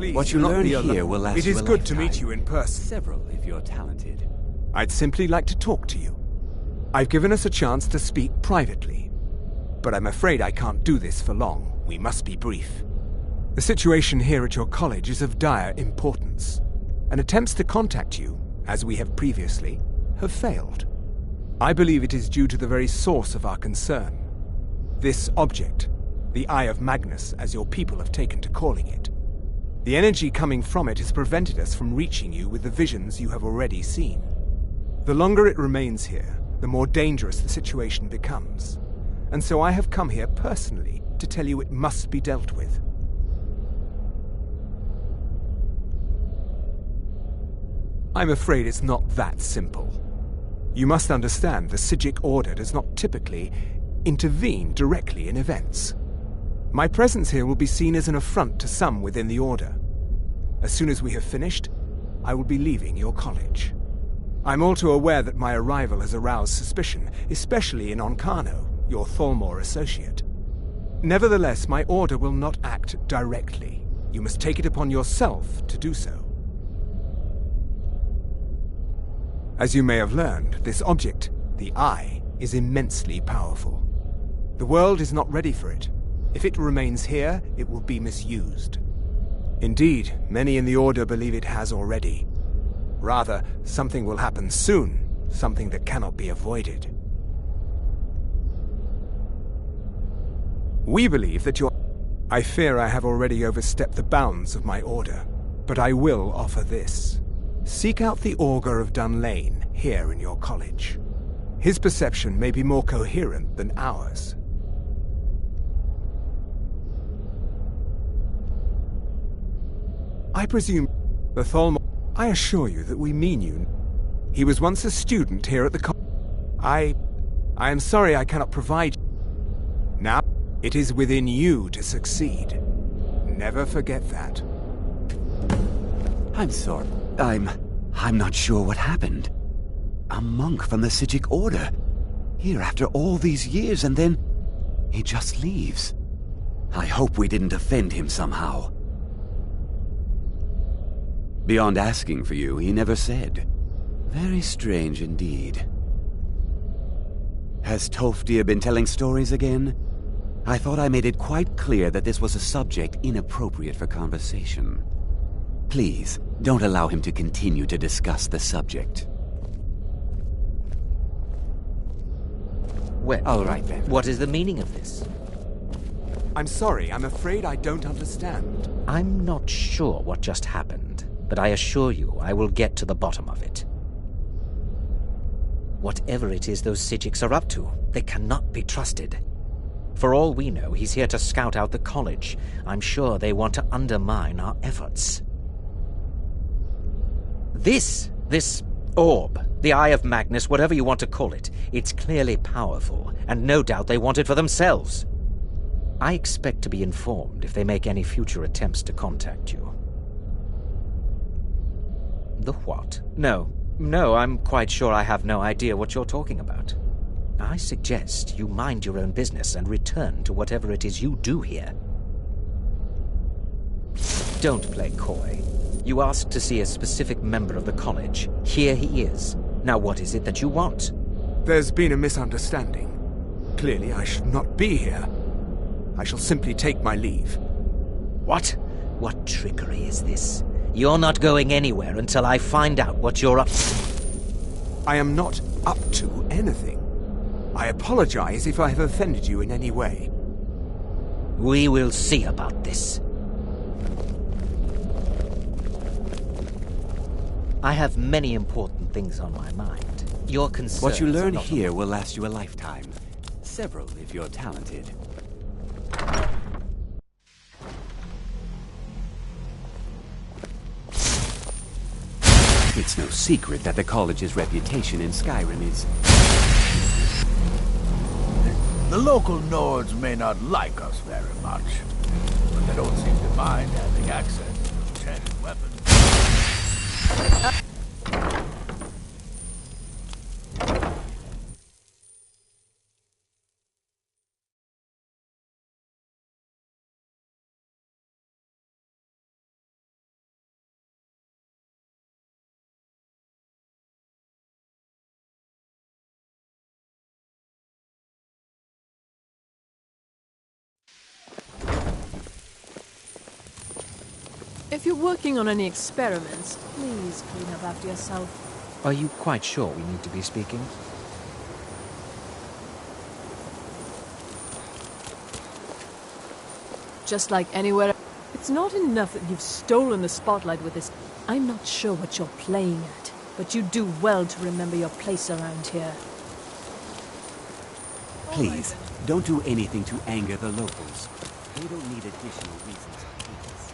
Please, What you do not learn be alone. here will last It you is a good to meet lifetime. you in person. Several, if you're talented. I'd simply like to talk to you. I've given us a chance to speak privately. But I'm afraid I can't do this for long. We must be brief. The situation here at your college is of dire importance, and attempts to contact you, as we have previously, have failed. I believe it is due to the very source of our concern. This object, the Eye of Magnus, as your people have taken to calling it. The energy coming from it has prevented us from reaching you with the visions you have already seen. The longer it remains here, the more dangerous the situation becomes. And so I have come here personally to tell you it must be dealt with. I'm afraid it's not that simple. You must understand the Psijic Order does not typically intervene directly in events. My presence here will be seen as an affront to some within the Order. As soon as we have finished, I will be leaving your college. I'm all too aware that my arrival has aroused suspicion, especially in Onkano, your Thalmor associate. Nevertheless, my Order will not act directly. You must take it upon yourself to do so. As you may have learned, this object, the Eye, is immensely powerful. The world is not ready for it. If it remains here, it will be misused. Indeed, many in the Order believe it has already. Rather, something will happen soon, something that cannot be avoided. We believe that I fear I have already overstepped the bounds of my Order, but I will offer this. Seek out the Augur of Dunlane here in your college. His perception may be more coherent than ours. I presume the Thalmor... I assure you that we mean you. He was once a student here at the college. I am sorry I cannot provide you. Now, it is within you to succeed. Never forget that. I'm sorry. I'm not sure what happened. A monk from the Psijic Order. Here after all these years, and then he just leaves. I hope we didn't offend him somehow. Beyond asking for you, he never said. Very strange indeed. Has Tolfdir been telling stories again? I thought I made it quite clear that this was a subject inappropriate for conversation. Please, don't allow him to continue to discuss the subject. Well, All right then. what is the meaning of this? I'm sorry, I'm afraid I don't understand. I'm not sure what just happened, but I assure you I will get to the bottom of it. Whatever it is those Psijics are up to, they cannot be trusted. For all we know, he's here to scout out the college. I'm sure they want to undermine our efforts. This orb, the Eye of Magnus, whatever you want to call it, it's clearly powerful, and no doubt they want it for themselves. I expect to be informed if they make any future attempts to contact you. The what? No, I'm quite sure I have no idea what you're talking about. I suggest you mind your own business and return to whatever it is you do here. Don't play coy. You asked to see a specific member of the college. Here he is. Now what is it that you want? There's been a misunderstanding. Clearly I should not be here. I shall simply take my leave. What? What trickery is this? You're not going anywhere until I find out what you're up to. I am not up to anything. I apologize if I have offended you in any way. We will see about this. I have many important things on my mind. Your concerns What you are learn not here will last you a lifetime. Several, if you're talented. It's no secret that the college's reputation in Skyrim is... The local Nords may not like us very much, but they don't seem to mind having access to enchanted weapons. If you're working on any experiments, please clean up after yourself. Are you quite sure we need to be speaking? Just like anywhere. It's not enough that you've stolen the spotlight with this. I'm not sure what you're playing at, but you do well to remember your place around here. Please, don't do anything to anger the locals. They don't need additional reasons to hate us.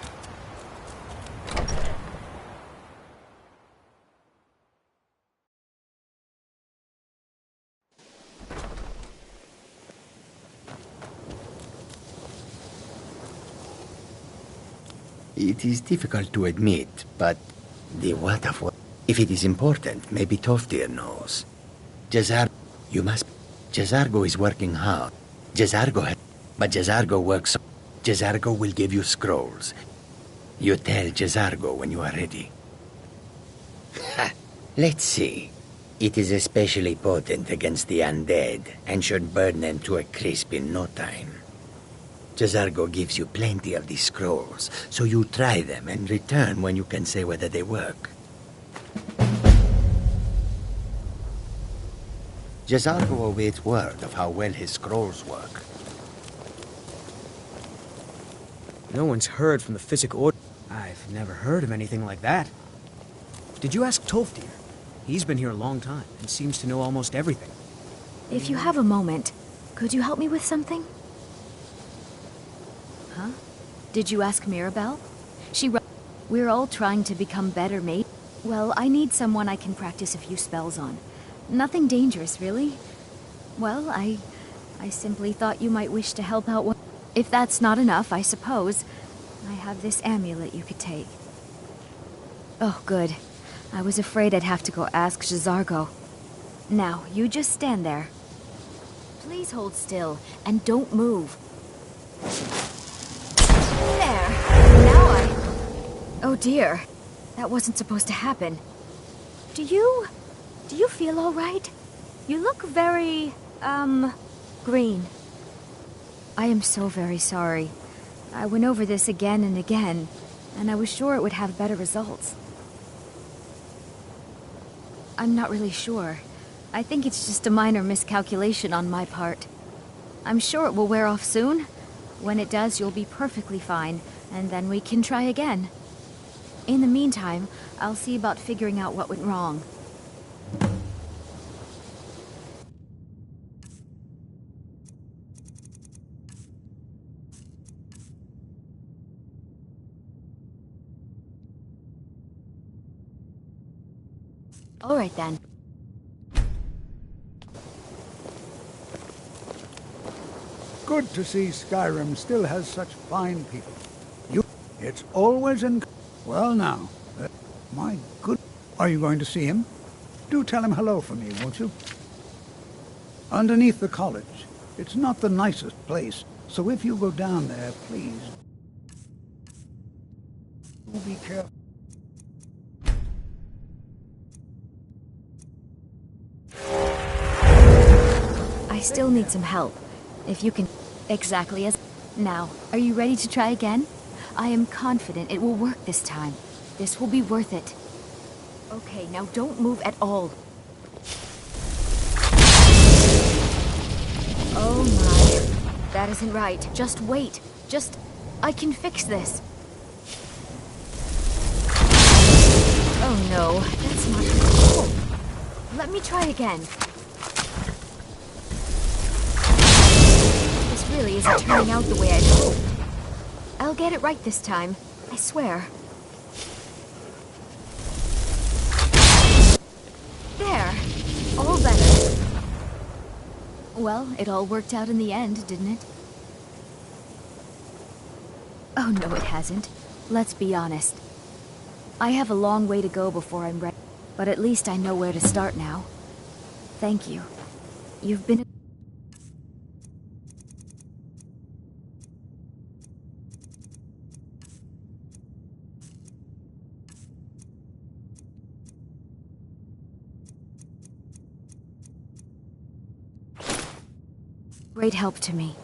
It is difficult to admit, but the what of what? If it is important, maybe Toftir knows. Jazargo is working hard. But Jazargo works. Jazargo will give you scrolls. You tell Jazargo when you are ready. Let's see. It is especially potent against the undead, and should burn them to a crisp in no time. Jazargo gives you plenty of these scrolls, so you try them and return when you can say whether they work. Jazargo awaits word of how well his scrolls work. No one's heard from the Physic Order. I've never heard of anything like that. Did you ask Tolfdir? He's been here a long time and seems to know almost everything. If you have a moment, could you help me with something? Huh? Did you ask Mirabelle? We're all trying to become better, mate. Well, I need someone I can practice a few spells on. Nothing dangerous, really. Well, I simply thought you might wish to help out. If that's not enough, I suppose I have this amulet you could take. Oh, good. I was afraid I'd have to go ask Jazargo. Now, you just stand there. Please hold still, and don't move. There! Now Oh dear. That wasn't supposed to happen. Do you feel all right? You look very, green. I am so very sorry. I went over this again and again, and I was sure it would have better results. I'm not really sure. I think it's just a minor miscalculation on my part. I'm sure it will wear off soon. When it does, you'll be perfectly fine, and then we can try again. In the meantime, I'll see about figuring out what went wrong. All right, then. Good to see Skyrim still has such fine people. It's always in... Well now, my good... Are you going to see him? Do tell him hello for me, won't you? Underneath the college. It's not the nicest place, so if you go down there, please... be careful. I still need some help. If you can... Exactly as... Now, are you ready to try again? I am confident it will work this time. This will be worth it. Okay, now don't move at all. Oh my. That isn't right. Just wait. I can fix this. Oh no, that's not... Oh. Let me try again. This really isn't turning out the way I'd hoped. I'll get it right this time. I swear. There. All better. Well, it all worked out in the end, didn't it? Oh, no, it hasn't. Let's be honest. I have a long way to go before I'm ready, but at least I know where to start now. Thank you. You've been a... great help to me.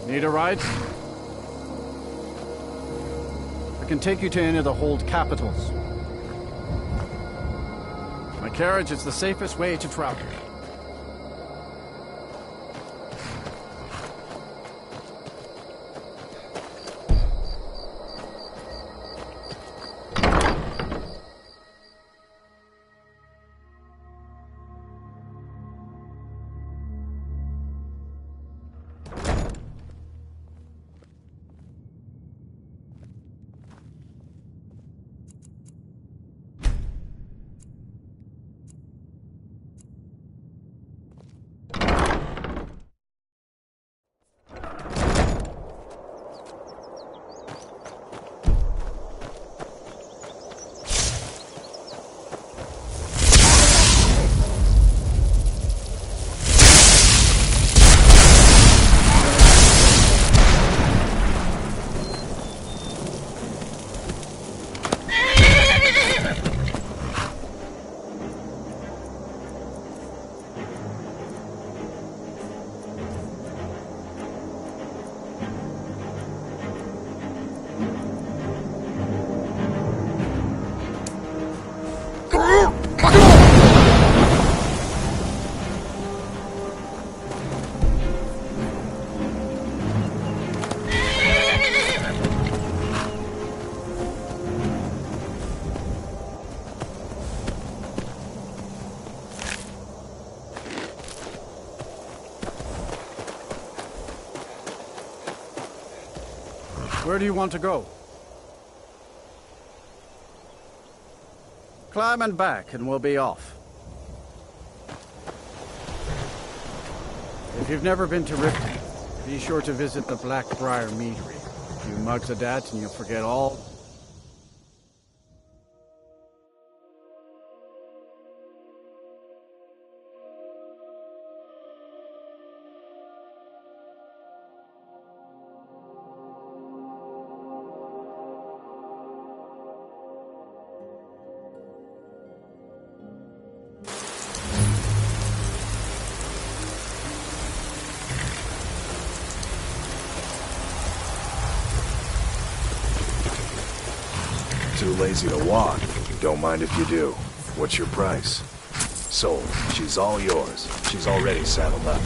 Need a ride? I can take you to any of the hold capitals. My carriage is the safest way to travel. Where do you want to go? Climb and back, and we'll be off. If you've never been to Riften, be sure to visit the Blackbriar Meadery. A few mugs of that, and you'll forget all. Too lazy to walk. Don't mind if you do. What's your price? Sold. She's all yours. She's already saddled up.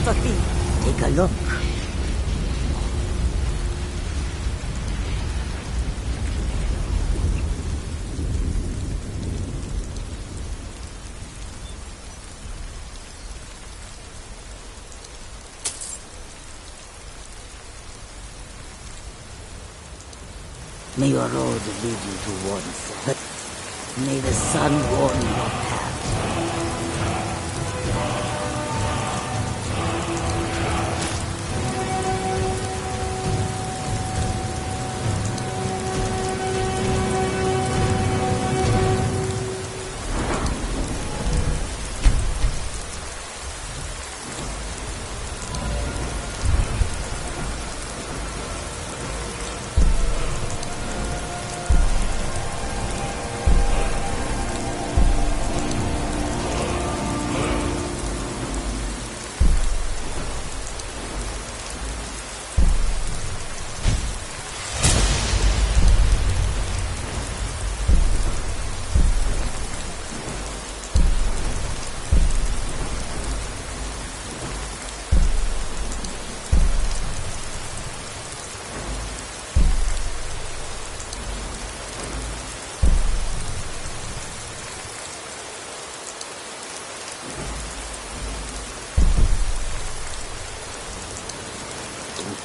half a fee. Take a look. May your road lead you to once. May the sun warm your path.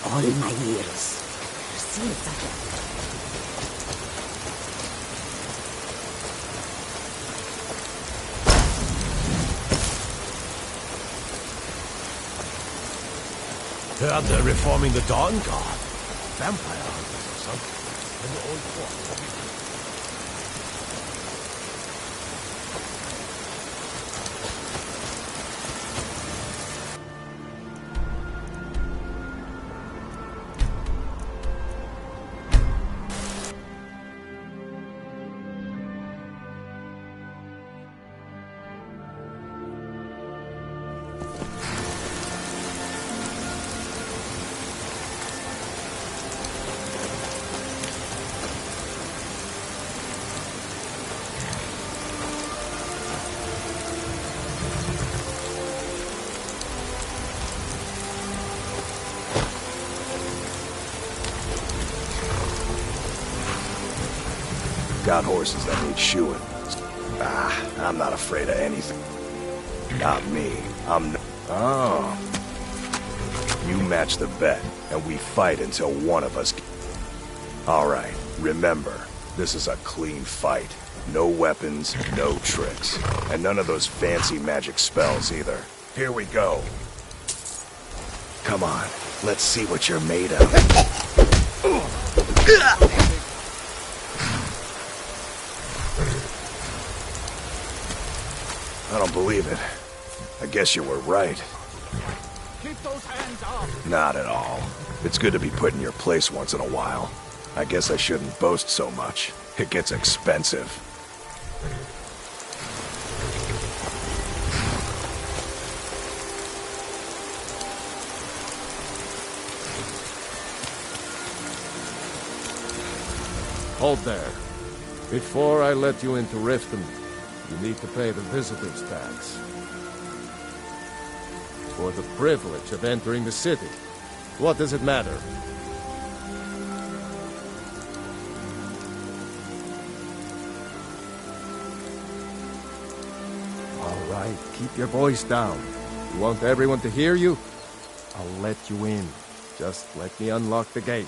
All my years. See it again. Heard they're reforming the Dawn Guard. Vampire hunters or something. In the old fort. Got horses that need shoeing. I'm not afraid of anything. Not me. Oh. You match the bet, and we fight until one of us... Alright, remember, this is a clean fight. No weapons, no tricks. And none of those fancy magic spells either. Here we go. Come on, let's see what you're made of. I don't believe it. I guess you were right. Keep those hands up! Not at all. It's good to be put in your place once in a while. I guess I shouldn't boast so much. It gets expensive. Hold there. Before I let you into Riften, you need to pay the visitor's tax. For the privilege of entering the city. What does it matter? All right, keep your voice down. You want everyone to hear you? I'll let you in. Just let me unlock the gate.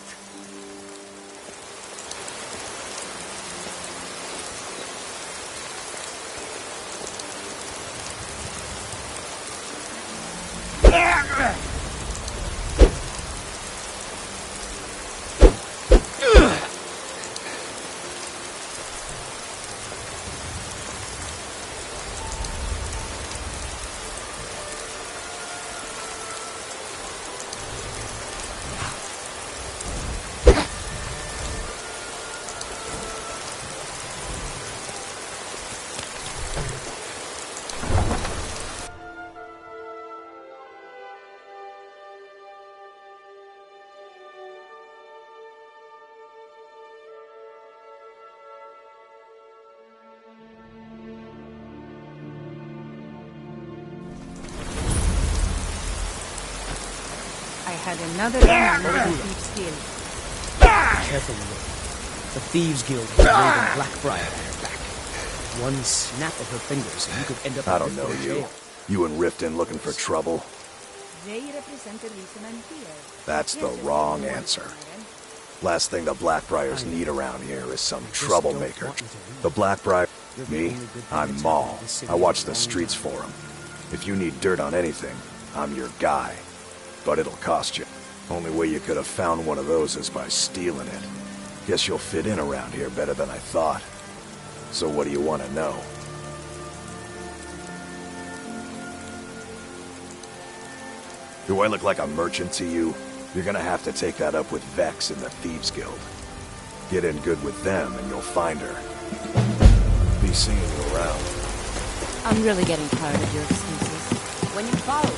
had another man with a thief's guild. Careful, Lord. The Thieves Guild has waving Blackbriar at her back. One snap of her fingers and you could end up I in don't know their you. jail. You and Riften looking for trouble? They represent the reason I'm here. That's the wrong answer. Last thing the Blackbriars need around here is some troublemaker. The Blackbriar... Me? I'm Maul. I watch the streets for him. If you need dirt on anything, I'm your guy. But it'll cost you. Only way you could have found one of those is by stealing it. Guess you'll fit in around here better than I thought. So what do you want to know? Do I look like a merchant to you? You're gonna have to take that up with Vex in the Thieves Guild. Get in good with them and you'll find her. Be seeing you around. I'm really getting tired of your excuses. When you follow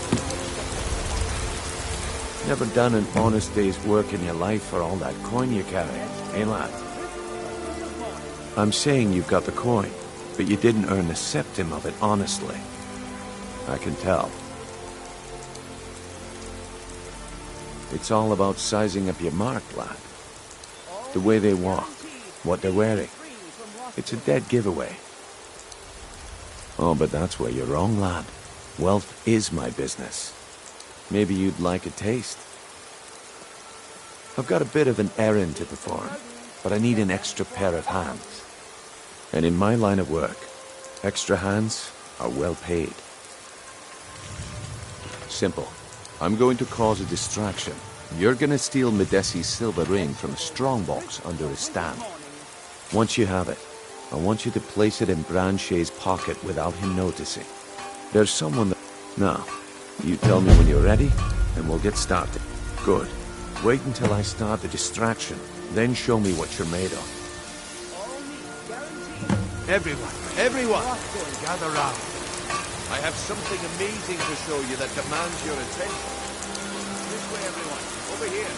Never done an honest day's work in your life for all that coin you carry, eh, lad? I'm saying you've got the coin, but you didn't earn a septim of it honestly. I can tell. It's all about sizing up your mark, lad. The way they walk, what they're wearing. It's a dead giveaway. Oh, but that's where you're wrong, lad. Wealth is my business. Maybe you'd like a taste. I've got a bit of an errand to perform, but I need an extra pair of hands. And in my line of work, extra hands are well paid. Simple. I'm going to cause a distraction. You're gonna steal Medesi's silver ring from a strongbox under his stand. Once you have it, I want you to place it in Branche's pocket without him noticing. There's someone that... Now, you tell me when you're ready, and we'll get started. Good. Wait until I start the distraction, then show me what you're made of. Everyone, gather round. I have something amazing to show you that demands your attention. This way, everyone. Over here.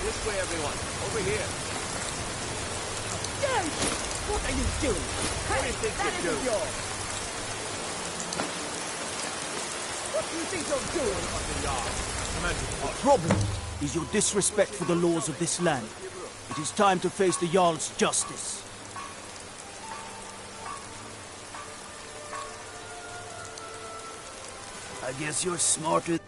This way, everyone. Over here. What are you doing? What do you think you're doing? What do you think you're doing? The problem is your disrespect for the laws of this land. It is time to face the Jarl's justice. I guess you're smarter.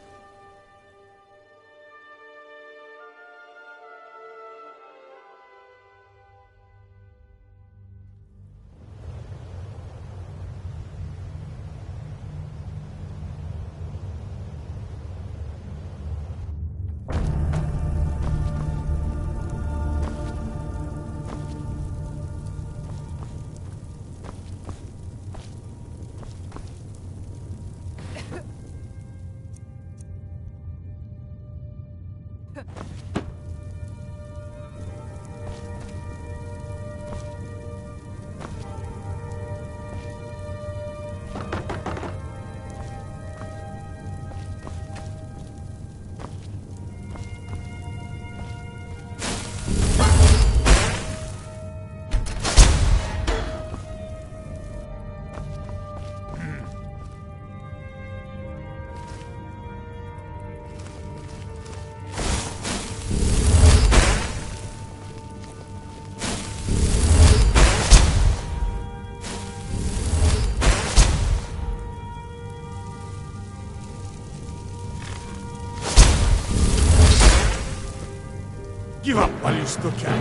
Give up while you still can.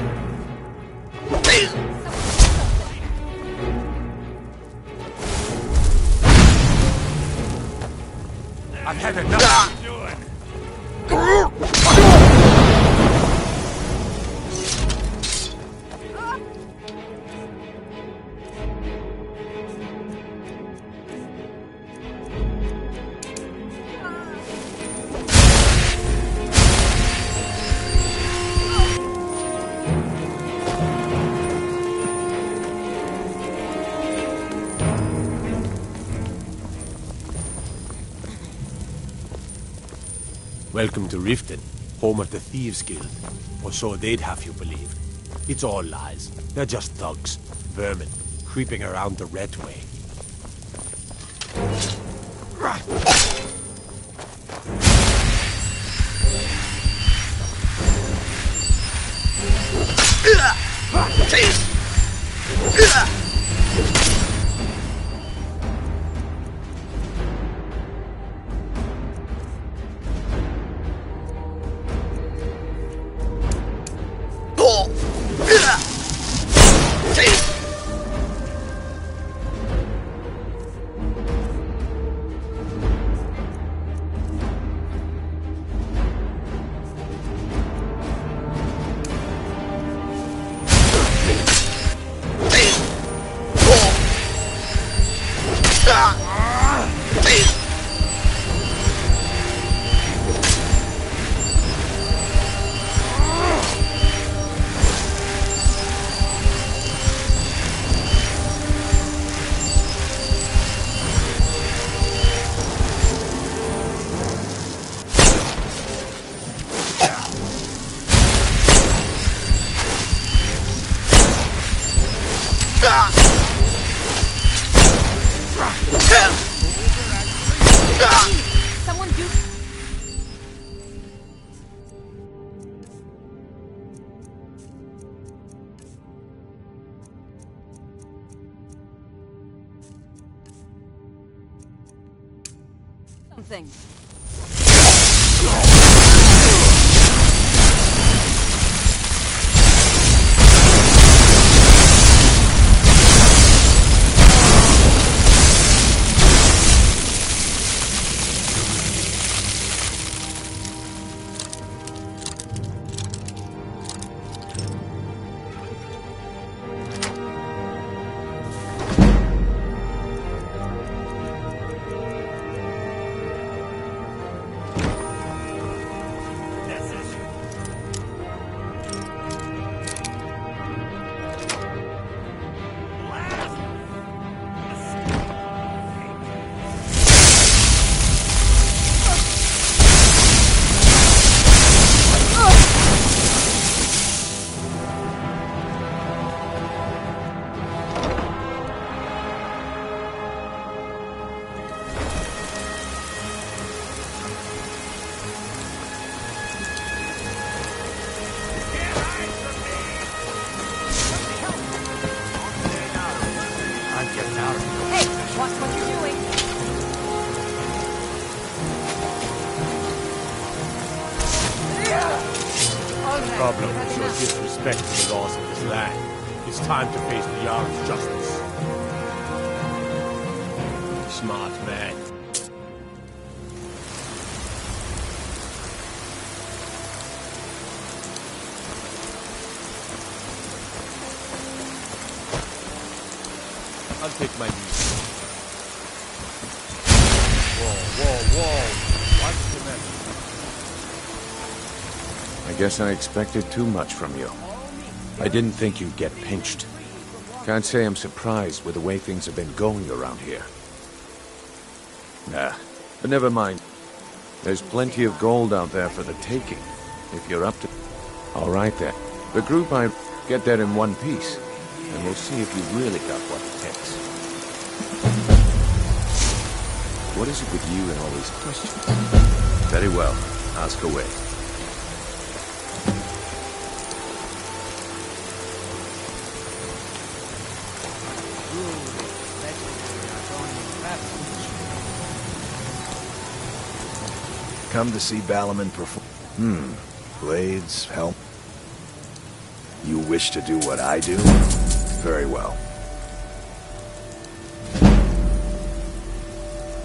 I've had enough. Welcome to Riften. home of the Thieves Guild. Or so they'd have you believe. It's all lies. They're just thugs, vermin, creeping around the Red Way. Someone do... something. Problem is your disrespect to the laws of this land. It's time to face the Jarl's justice. Smart man. I'll take my leave. Whoa. What's the matter? I guess I expected too much from you. I didn't think you'd get pinched. Can't say I'm surprised with the way things have been going around here. Nah, but never mind. There's plenty of gold out there for the taking, if you're up to... All right then. The group I get there in one piece, and we'll see if you've really got what it takes. What is it with you and all these questions? Very well. Ask away. Come to see Balliman perform. Blades, help. You wish to do what I do? Very well.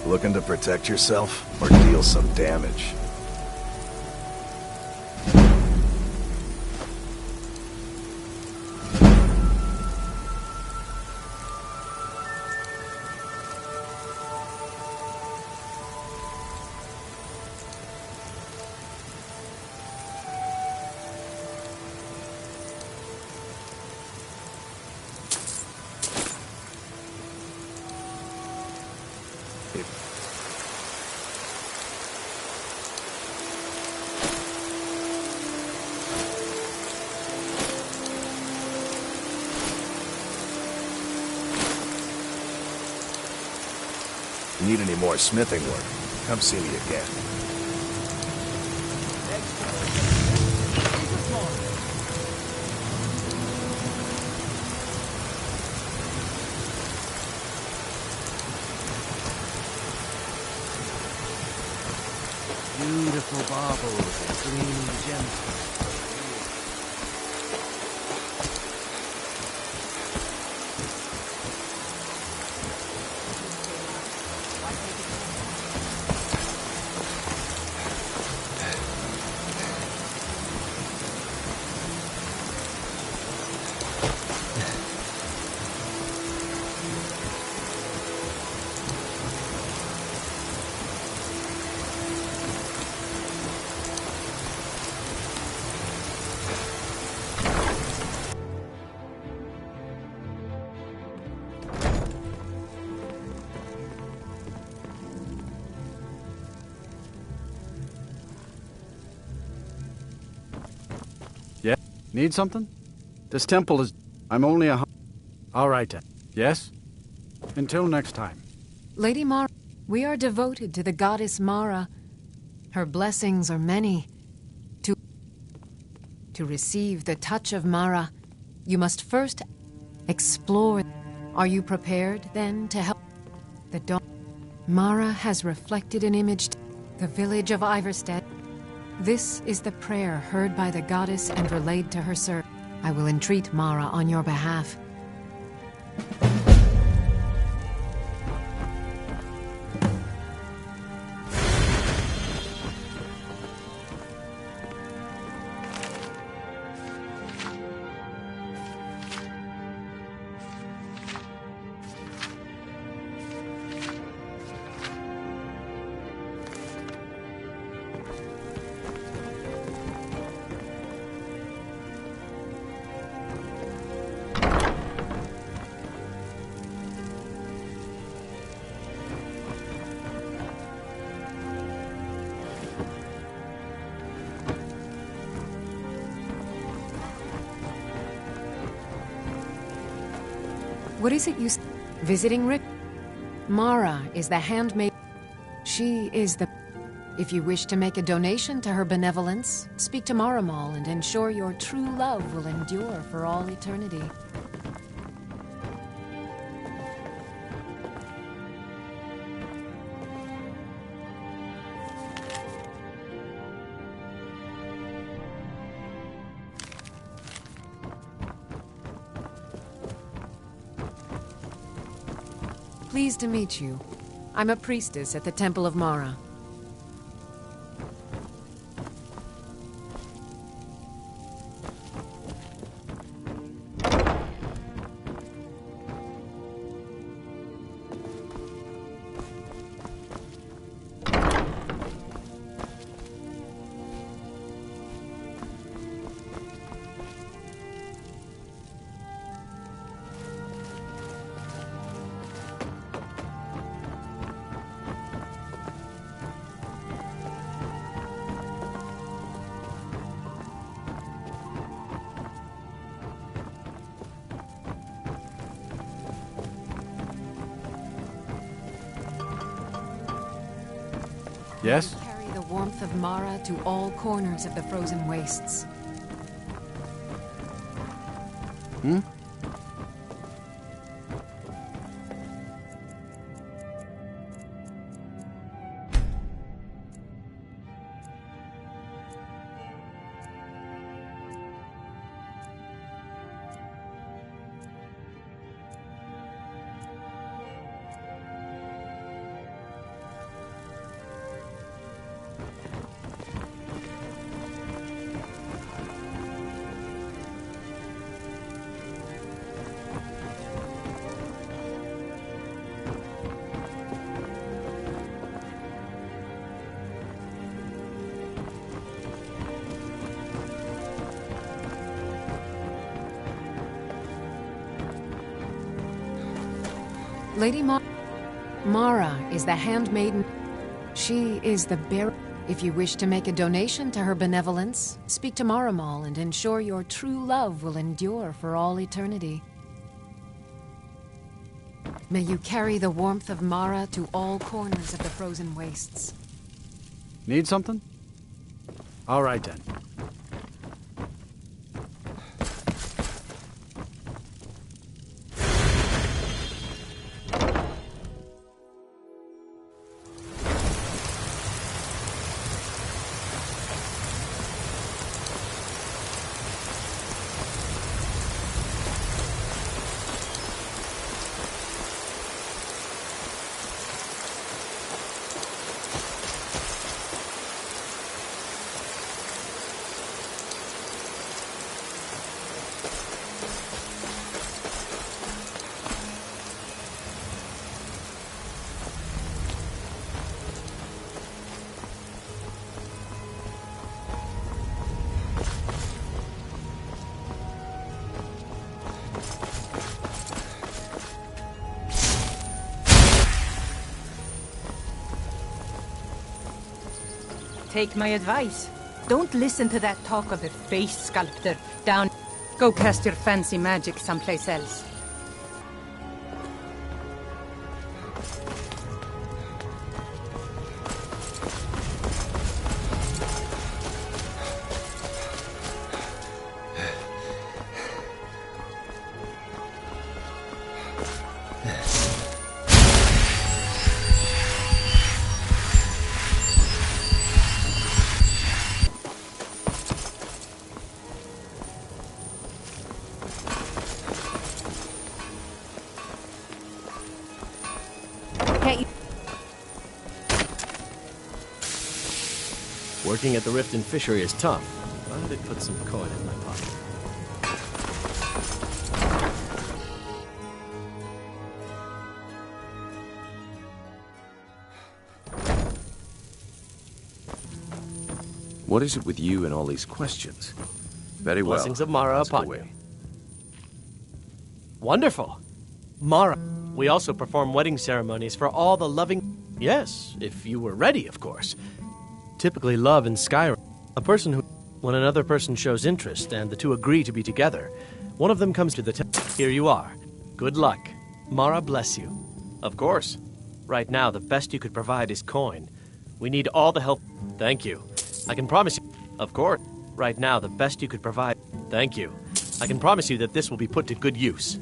Looking to protect yourself or deal some damage? Need any more smithing work? Come see me again. Beautiful baubles and gleaming gems. Yeah? Need something? This temple is... I'm only a... All right, then. Yes? Until next time. Lady Mara, we are devoted to the goddess Mara. Her blessings are many. To receive the touch of Mara, you must first explore. Are you prepared, then, to help the dawn? Mara has reflected an image to the village of Iverstead. This is the prayer heard by the goddess and relayed to her servant. I will entreat Mara on your behalf. What is it you... Visiting Rick? Mara is the handmaid. She is the... If you wish to make a donation to her benevolence, speak to Maramal and ensure your true love will endure for all eternity. Pleased to meet you. I'm a priestess at the Temple of Mara. Yes? Carry the warmth of Mara to all corners of the frozen wastes. Hmm? Lady Mara is the handmaiden. She is the bearer. If you wish to make a donation to her benevolence, speak to Maramal and ensure your true love will endure for all eternity. May you carry the warmth of Mara to all corners of the frozen wastes. Need something? All right then. Take my advice. Don't listen to that talk of the face sculptor down. Go cast your fancy magic someplace else. Working at the Riften Fishery is tough, but it puts some coin in my pocket. What is it with you and all these questions? Very well. Blessings of Mara Let's upon go you. in. Wonderful. Mara. We also perform wedding ceremonies for all the loving... Yes, if you were ready, of course. Typically love in Skyrim. A person who... When another person shows interest and the two agree to be together, one of them comes to the Here you are. Good luck. Mara bless you. Of course. Right now, the best you could provide is coin. We need all the help... Thank you. I can promise you... Of course. Right now, the best you could provide... Thank you. I can promise you that this will be put to good use.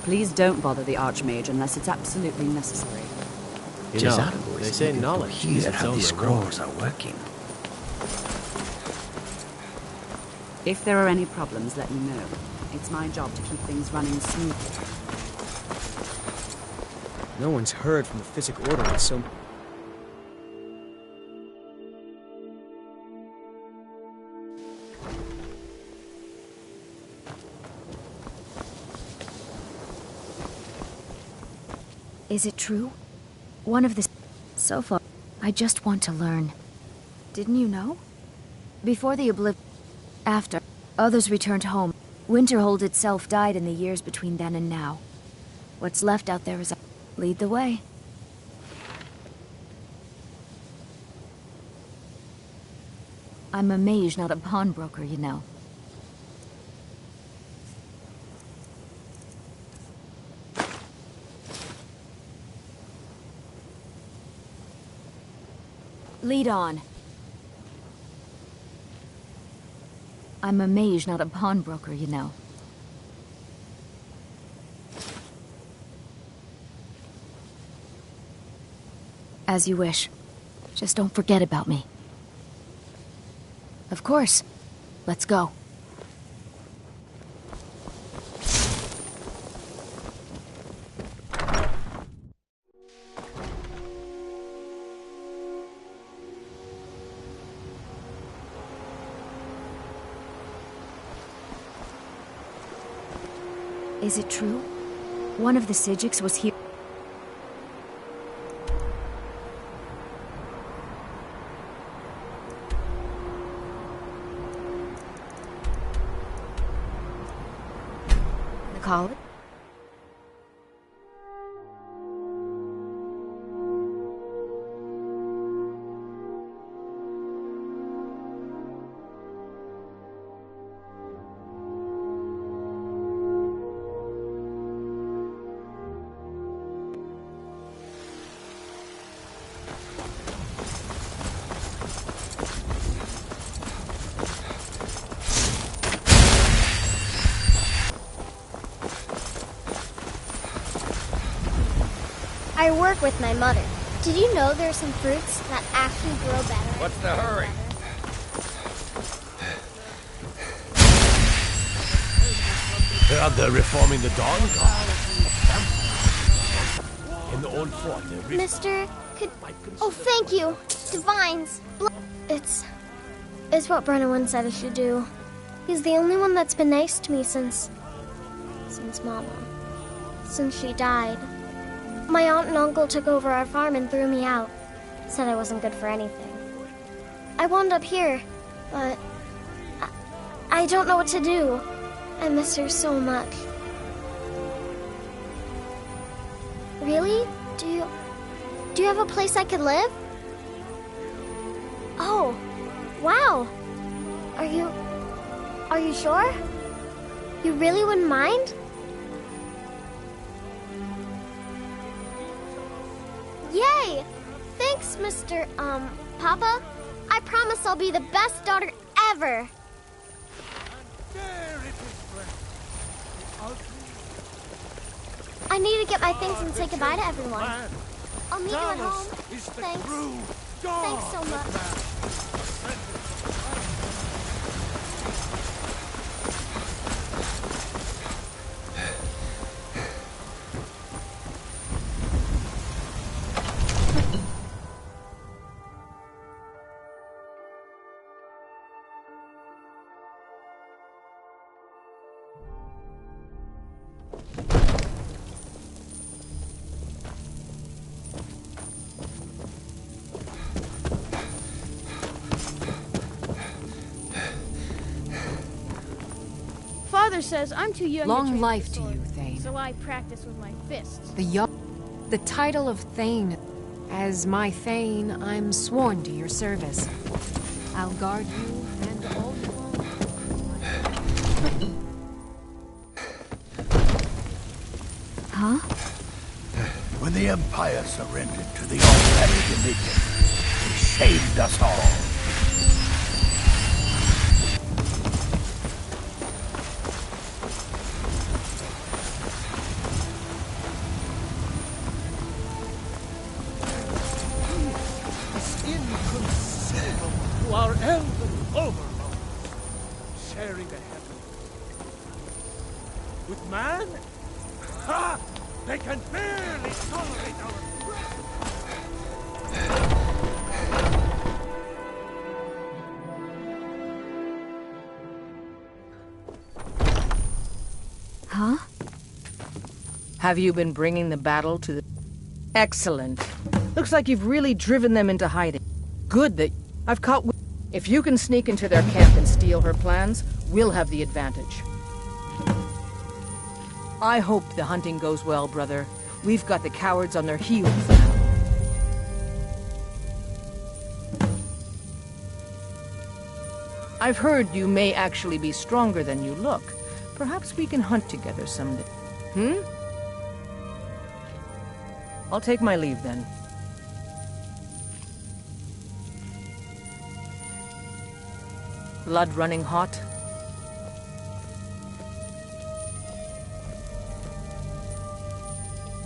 Please don't bother the Archmage unless it's absolutely necessary. You know, they say knowledge is its how own these reward. scrolls are working. If there are any problems, let me know. It's my job to keep things running smoothly. No one's heard from the Physic Order in so... Is it true? One of the... So far, I just want to learn. Didn't you know? Before the After, others returned home. Winterhold itself died in the years between then and now. What's left out there is... Lead the way. I'm a mage, not a pawnbroker, you know. Lead on. I'm a mage, not a pawnbroker, you know. As you wish. Just don't forget about me. Of course. Let's go. Is it true? One of the Psijics was here. The college? I work with my mother. Did you know there's some fruits that actually grow better? What's the hurry? They're reforming the Dawn Guard. In the old fort, Mister, could... Oh, thank you. Divines. It's what Brennan once said I should do. He's the only one that's been nice to me since Mama. Since she died. My aunt and uncle took over our farm and threw me out. Said I wasn't good for anything. I wound up here, but I don't know what to do. I miss her so much. Really? Do you have a place I could live? Oh, wow. Are you sure? You really wouldn't mind? Yay! Thanks, Mr. Papa. I promise I'll be the best daughter ever. I need to get my things and say goodbye to everyone. I'll meet you at home. Thanks. Thanks so much. Father says I'm too young to Long train life with to the sword, you, Thane. So I practice with my fists. The title of Thane. As my Thane, I'm sworn to your service. I'll guard you and all you own. Huh? When the Empire surrendered to the Almighty Dominion, they shamed us all. To our elven overlords, sharing a heaven with man? Ha! They can barely tolerate our Huh? Have you been bringing the battle to the... Excellent. Looks like you've really driven them into hiding. Good that I've caught... If you can sneak into their camp and steal her plans, we'll have the advantage. I hope the hunting goes well, brother. We've got the cowards on their heels now. I've heard you may actually be stronger than you look. Perhaps we can hunt together someday. I'll take my leave then. Blood running hot?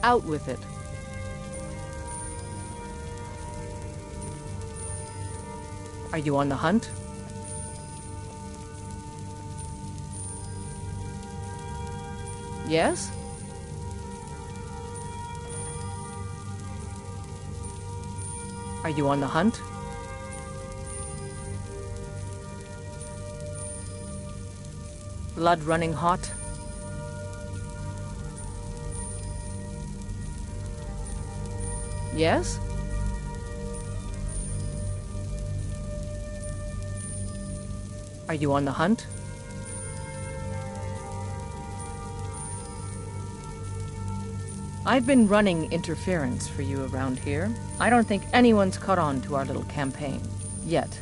Out with it. Are you on the hunt? Yes? Are you on the hunt? Blood running hot? Yes? Are you on the hunt? I've been running interference for you around here. I don't think anyone's caught on to our little campaign. Yet.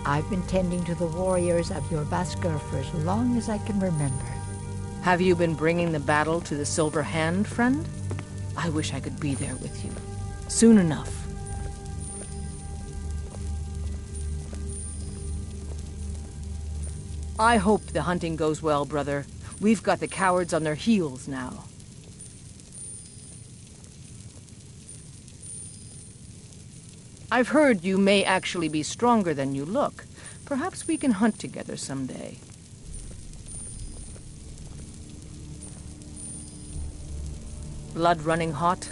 I've been tending to the warriors of your Vasker for as long as I can remember. Have you been bringing the battle to the Silver Hand, friend? I wish I could be there with you. Soon enough. I hope the hunting goes well, brother. We've got the cowards on their heels now. I've heard you may actually be stronger than you look. Perhaps we can hunt together someday. Blood running hot?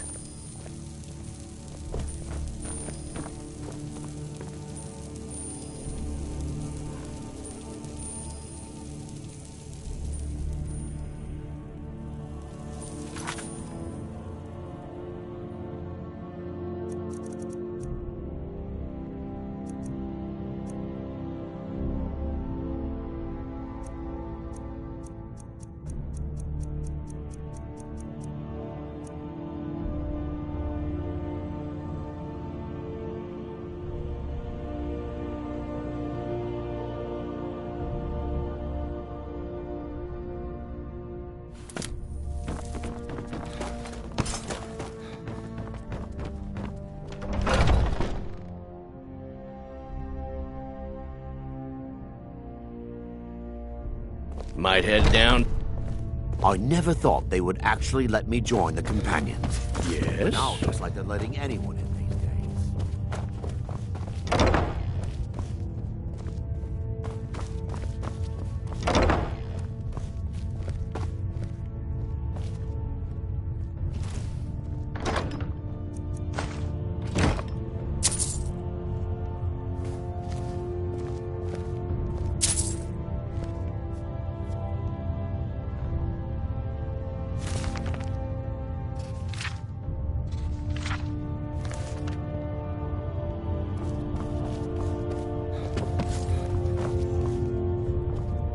Might head down. I never thought they would actually let me join the Companions. Yes? But now it looks like they're letting anyone in these days.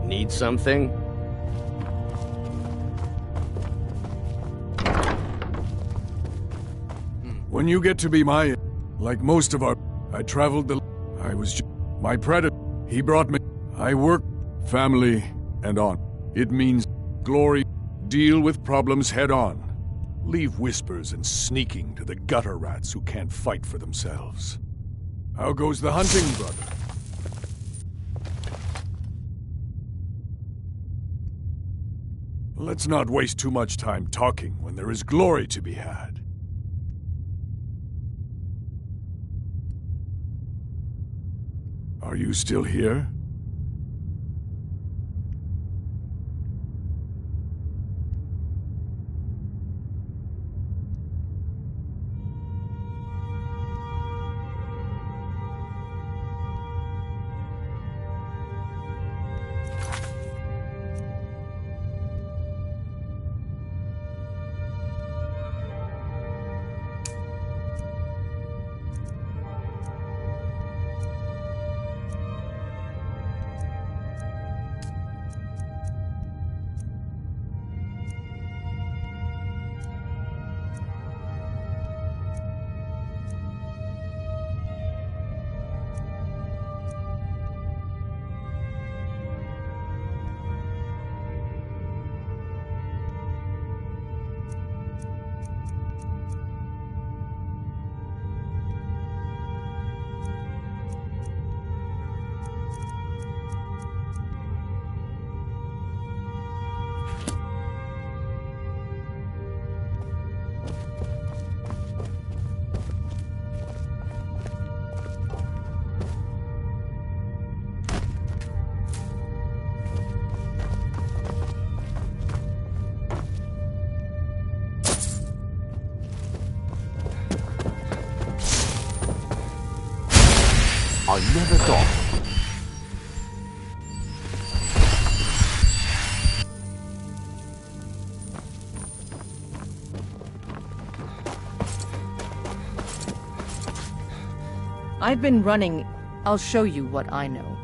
Need something? When you get to be my... like most of our... I traveled the... I was... my predator. He brought me... I work... family... and on. It means... glory... deal with problems head on. Leave whispers and sneaking to the gutter rats who can't fight for themselves. How goes the hunting, brother? Let's not waste too much time talking when there is glory to be had. Are you still here? I never thought. I've been running. I'll show you what I know.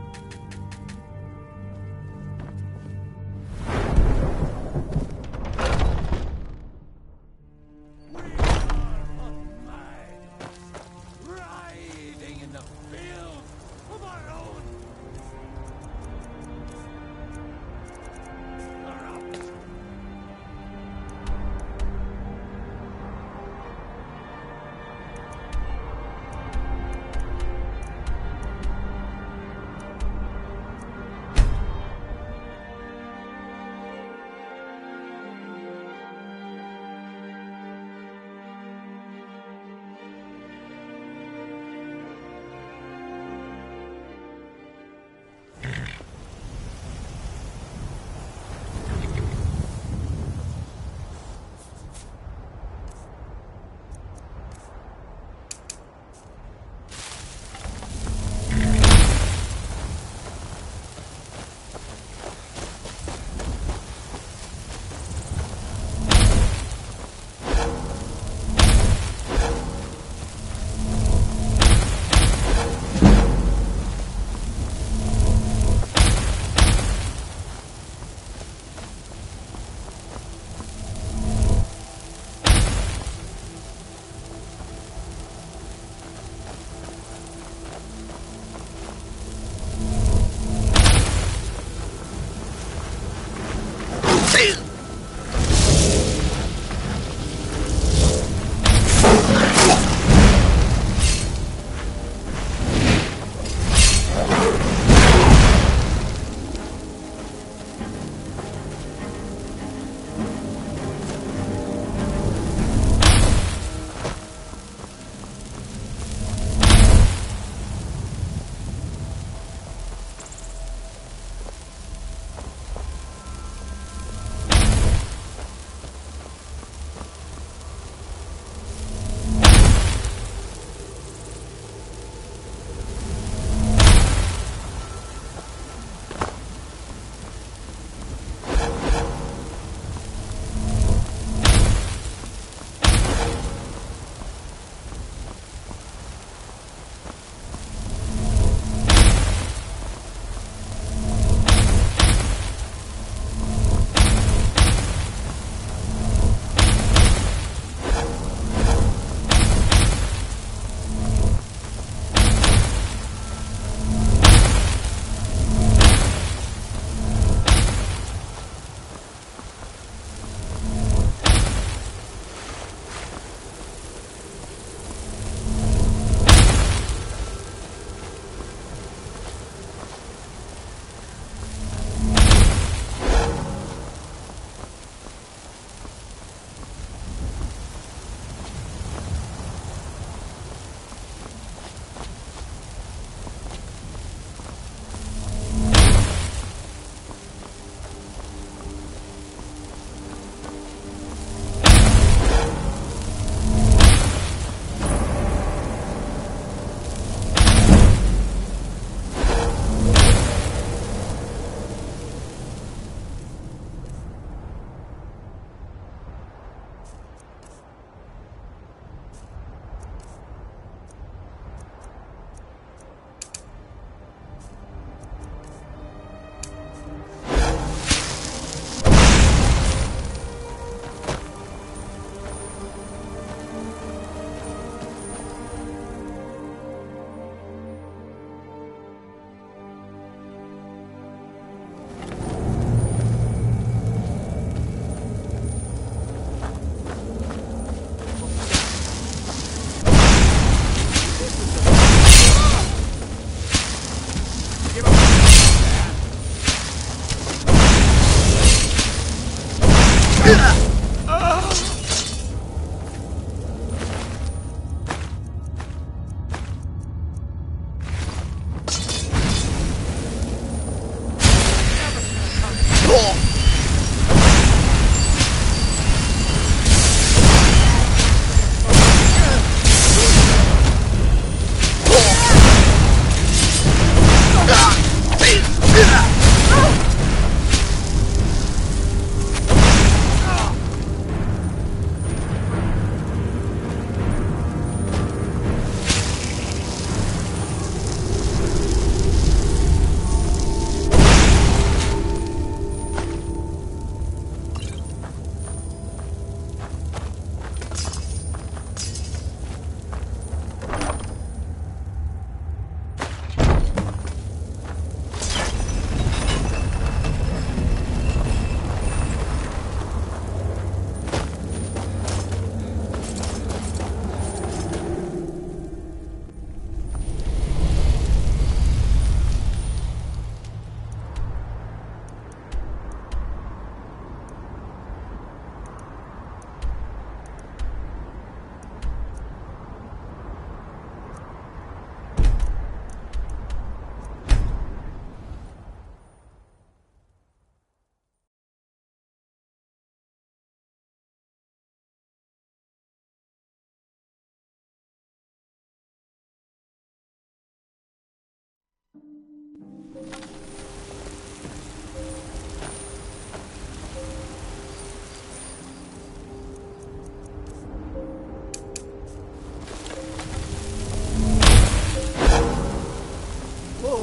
Whoa,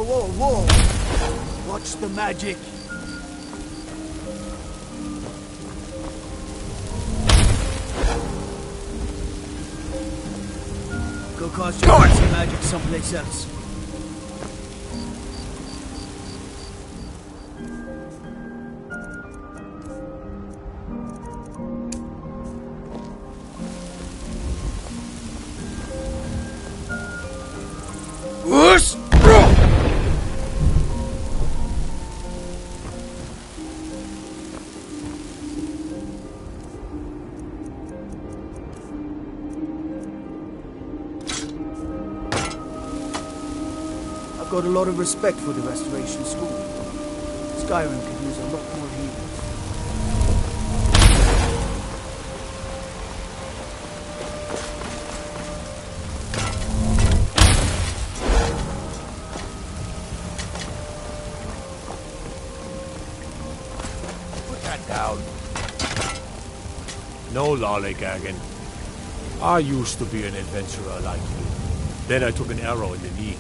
whoa, whoa! Watch the magic. Go cause your some magic someplace else. Whoosh! I've got a lot of respect for the Restoration School. Skyrim could use a lot more healers. Put that down. No lollygagging. I used to be an adventurer like you. Then I took an arrow in the knee.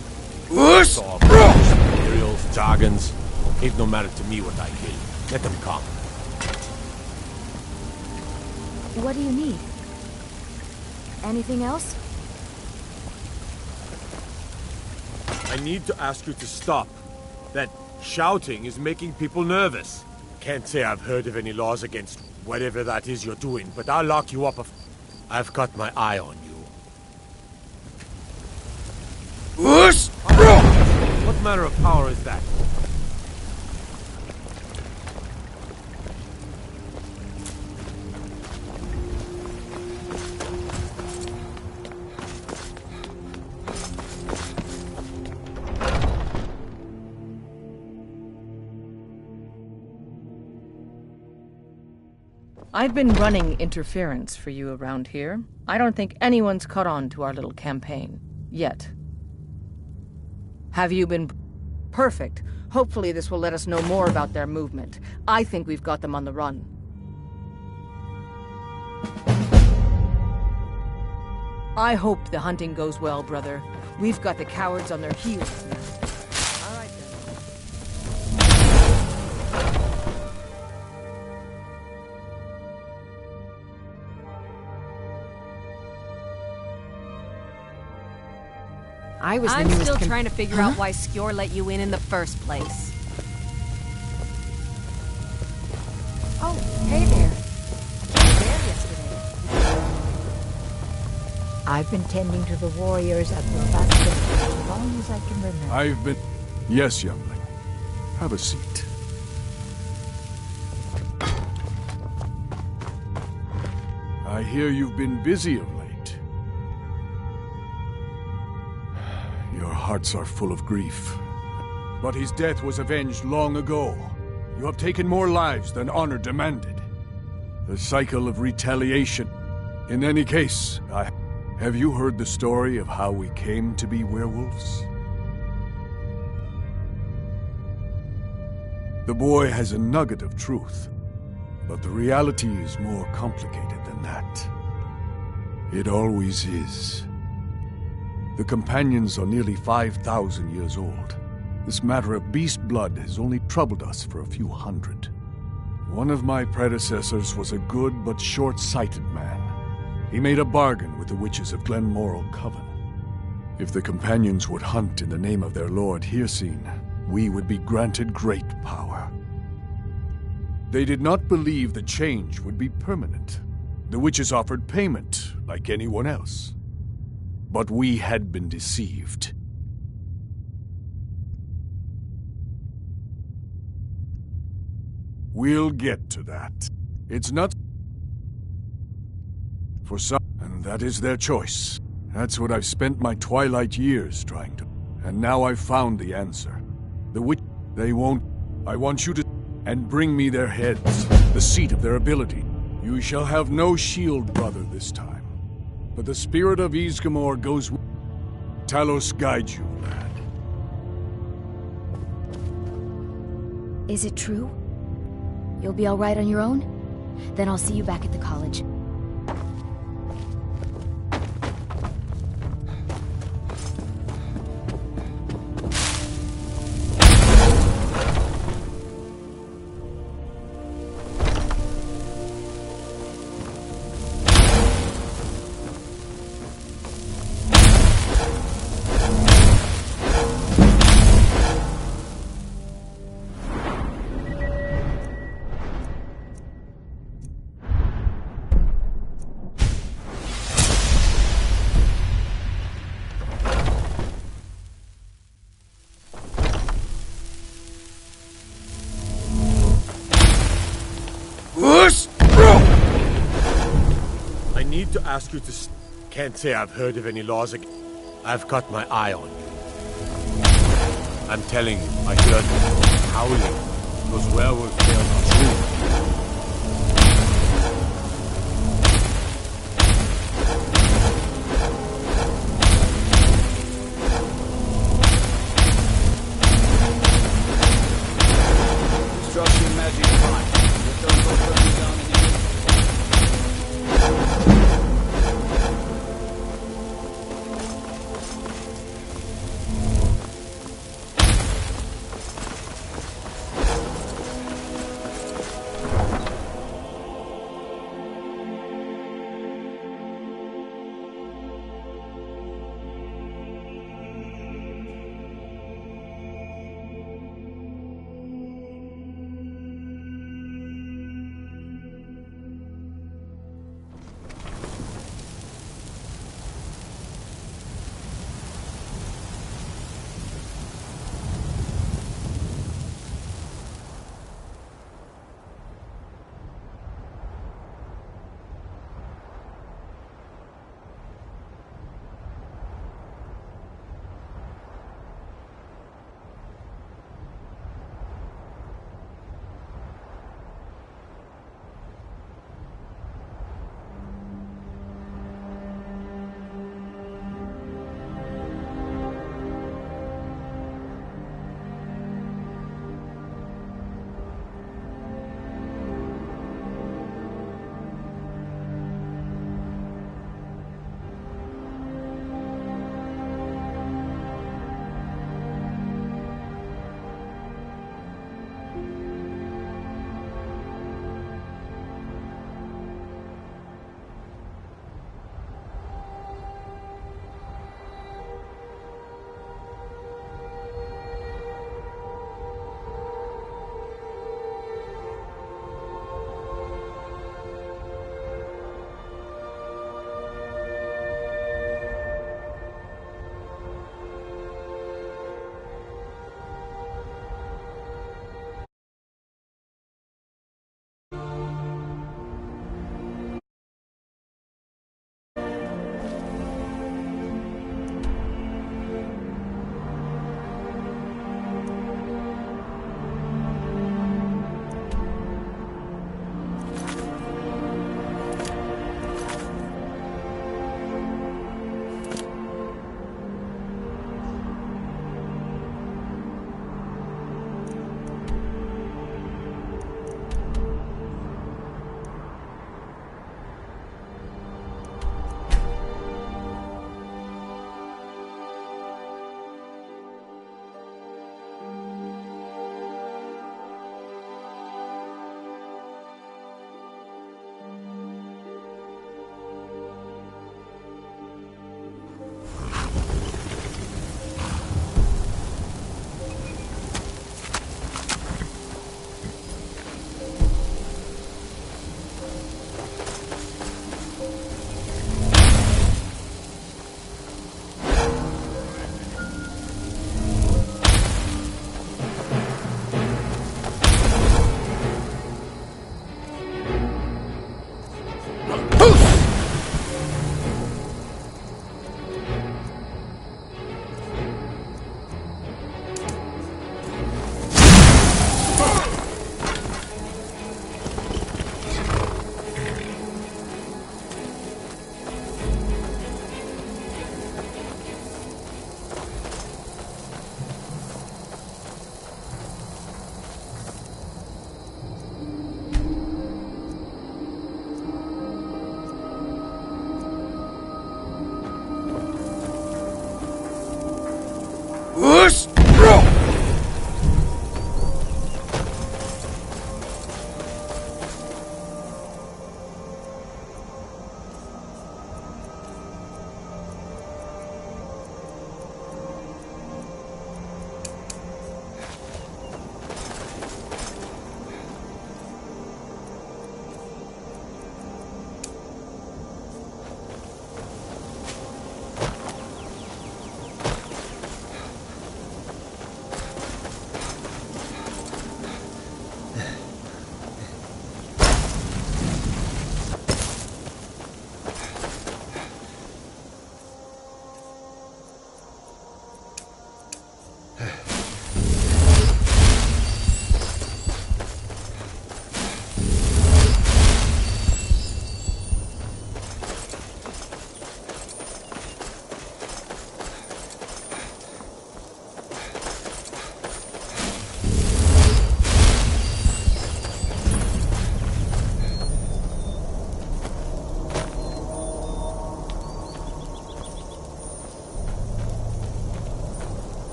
Saw materials, jargons. Ain't no matter to me what I kill. Let them come. What do you need? Anything else? I need to ask you to stop. That shouting is making people nervous. Can't say I've heard of any laws against whatever that is you're doing, but I'll lock you up if I've got my eye on you. Whoosh! What manner of power is that? I've been running interference for you around here. I don't think anyone's caught on to our little campaign. Yet. Have you been... Perfect. Hopefully this will let us know more about their movement. I think we've got them on the run. I hope the hunting goes well, brother. We've got the cowards on their heels now. All right, then. I'm still trying to figure out why Skjor let you in the first place. Oh, hey there. You were there yesterday. I've been tending to the warriors at your bastion for as long as I can remember. I've been... Yes, youngling. Have a seat. I hear you've been busy of late. Your hearts are full of grief. But his death was avenged long ago. You have taken more lives than honor demanded. The cycle of retaliation. In any case, have you heard the story of how we came to be werewolves? The boy has a nugget of truth, but the reality is more complicated than that. It always is. The companions are nearly 5,000 years old. This matter of beast blood has only troubled us for a few hundred. One of my predecessors was a good but short-sighted man. He made a bargain with the witches of Glenmoral Coven. If the companions would hunt in the name of their lord Hircine, we would be granted great power. They did not believe the change would be permanent. The witches offered payment, like anyone else. But we had been deceived. We'll get to that. It's not for some, and that is their choice. That's what I've spent my twilight years trying to. And now I've found the answer. The witch, they won't. I want you to, and bring me their heads, the seat of their ability. You shall have no shield, brother, this time. But the spirit of Ysgramor goes with Talos guide you, lad. Is it true? You'll be all right on your own? Then I'll see you back at the college. I need to ask you to... Can't say I've heard of any laws against... I've got my eye on you. I'm telling you, I heard howling. Those werewolf tales are true. Destruction magic fine. Just don't go burning down any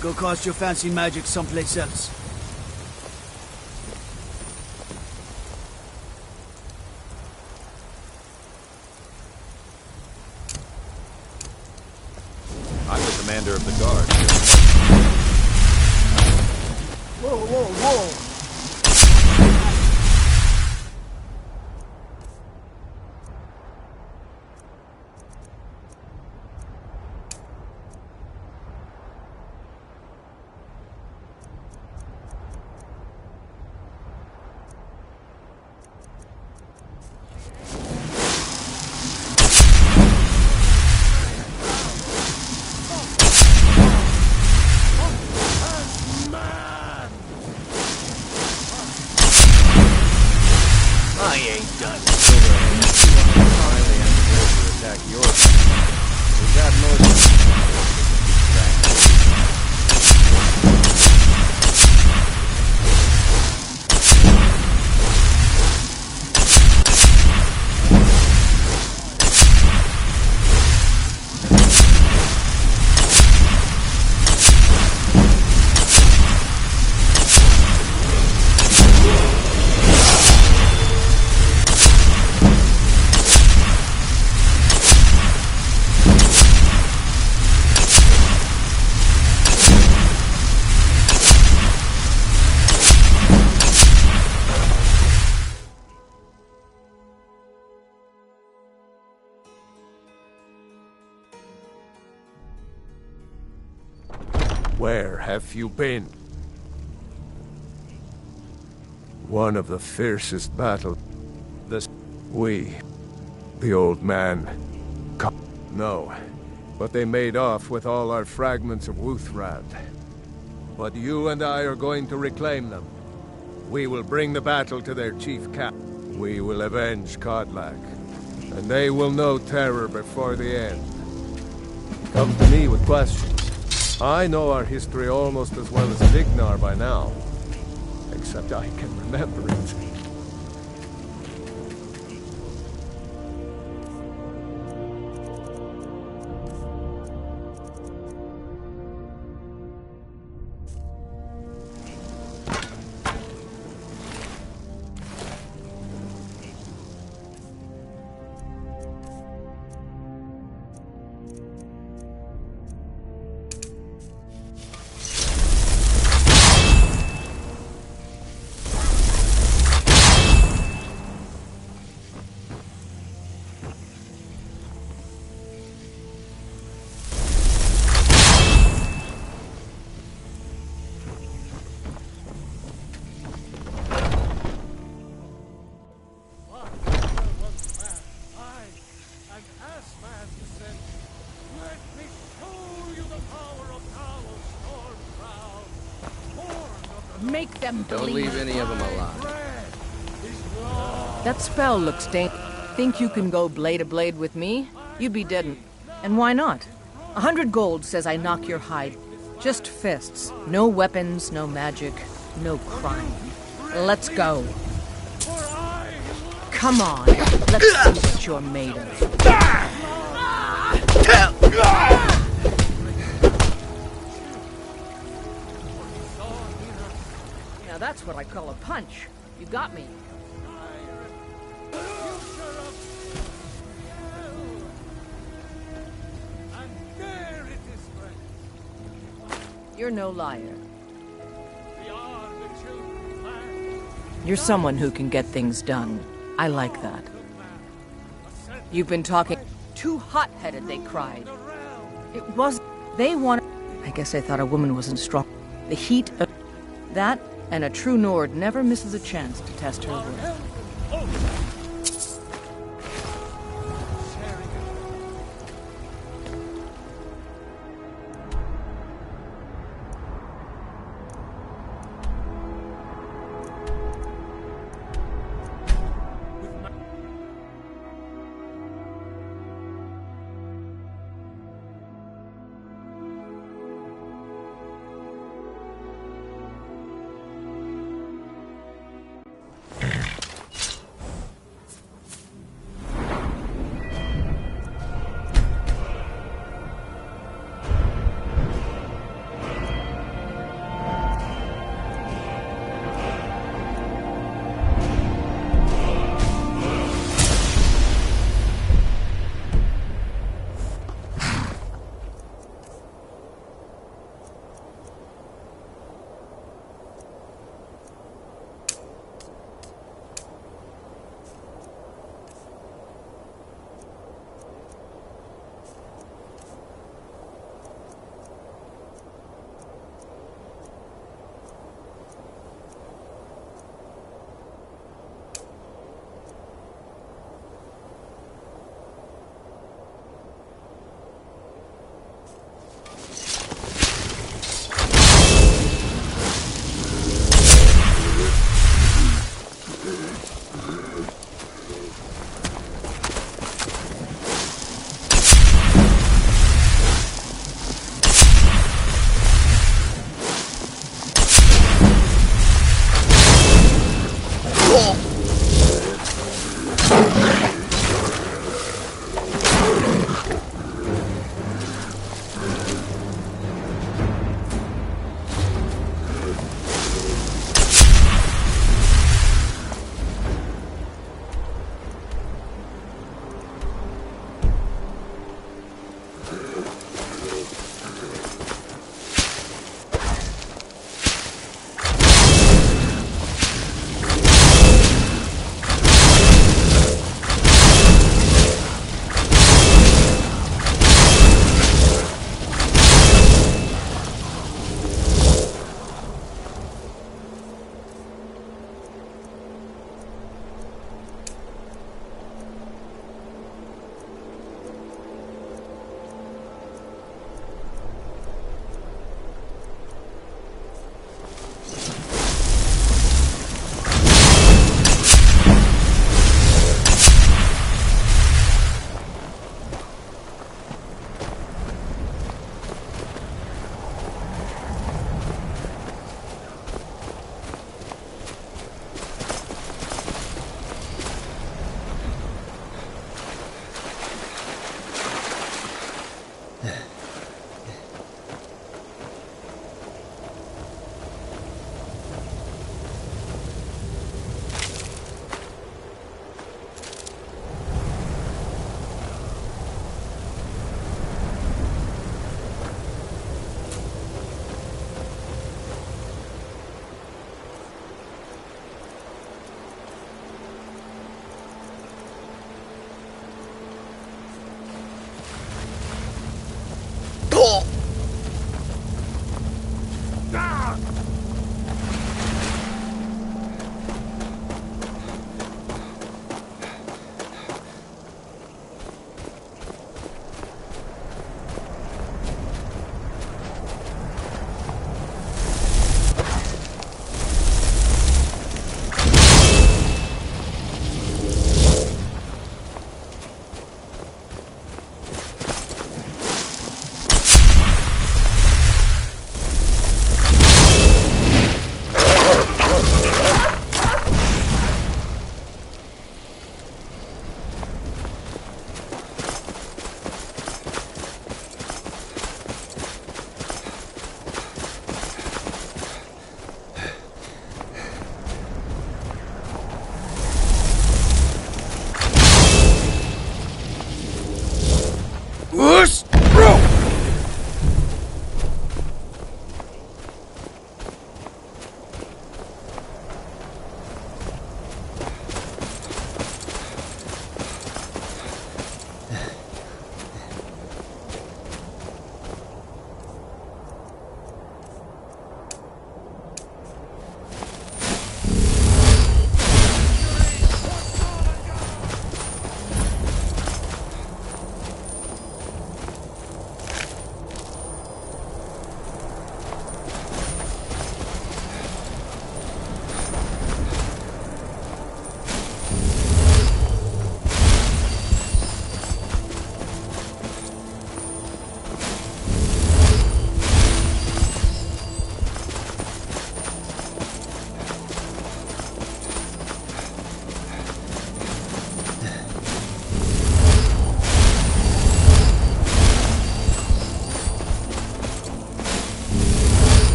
Go cast your fancy magic someplace else. I'm the commander of the guard. Whoa, whoa, whoa! I ain't done. Finally, I'm prepared to attack yours. We got more. Where have you been? One of the fiercest battles. The old man. No, but they made off with all our fragments of Wuthrad. But you and I are going to reclaim them. We will bring the battle to their chief cap. We will avenge Kodlak, and they will know terror before the end. Come to me with questions. I know our history almost as well as Vignar by now. Except I can remember it. Make them Don't bleed. leave any of them alive. That spell looks dangerous. Think you can go blade to blade with me? You'd be dead. And why not? 100 gold says I knock your hide. Just fists. No weapons, no magic, no crime. Let's go. Come on. Let's see what you're made of. Now that's what I call a punch. You got me. You're no liar. You're someone who can get things done. I like that. You've been talking... Too hot-headed, they cried. It was... They wanted... I guess I thought a woman wasn't strong. The heat of... That, and a true Nord never misses a chance to test her worth.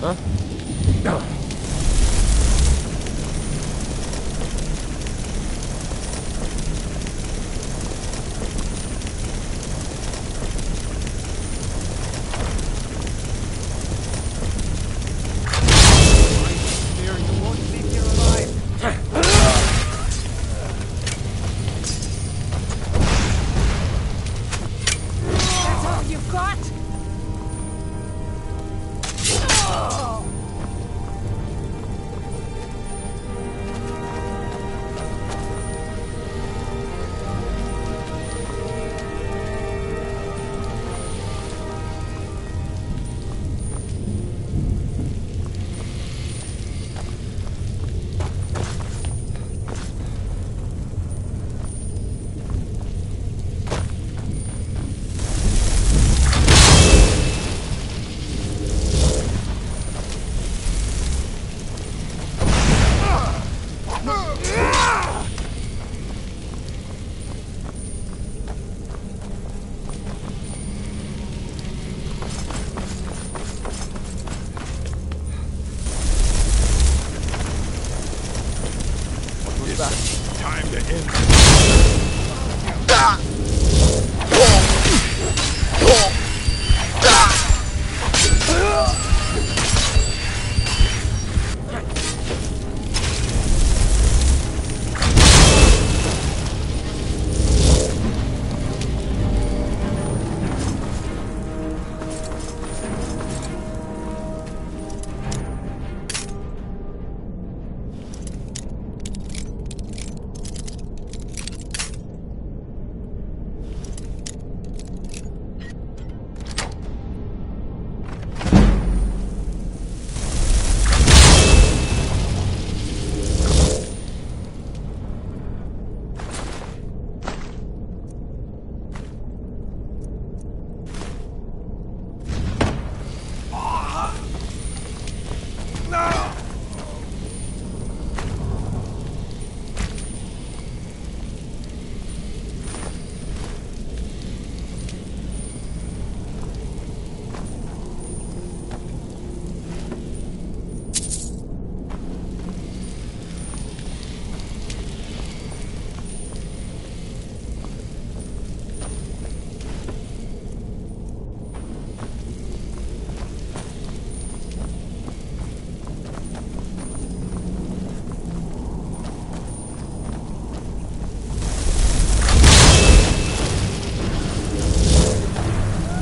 Huh? That's all you've got? Time to end.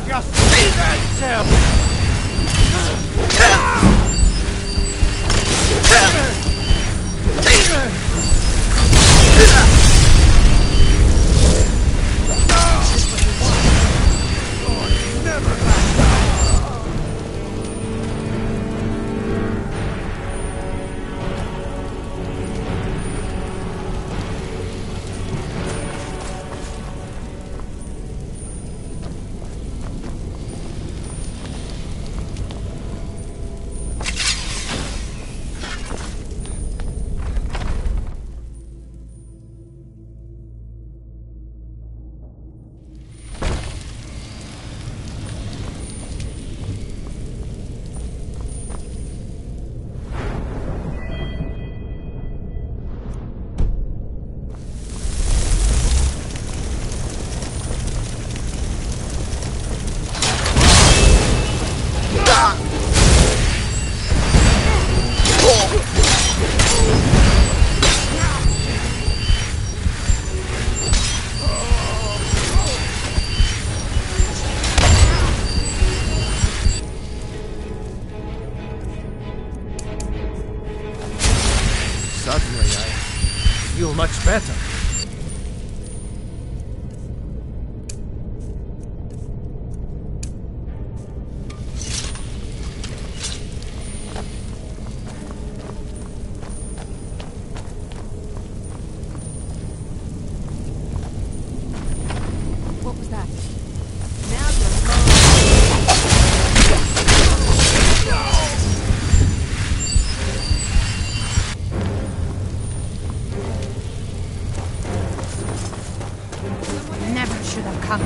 Just see that, Sam! Suddenly, I feel much better. What was that? Never should have come.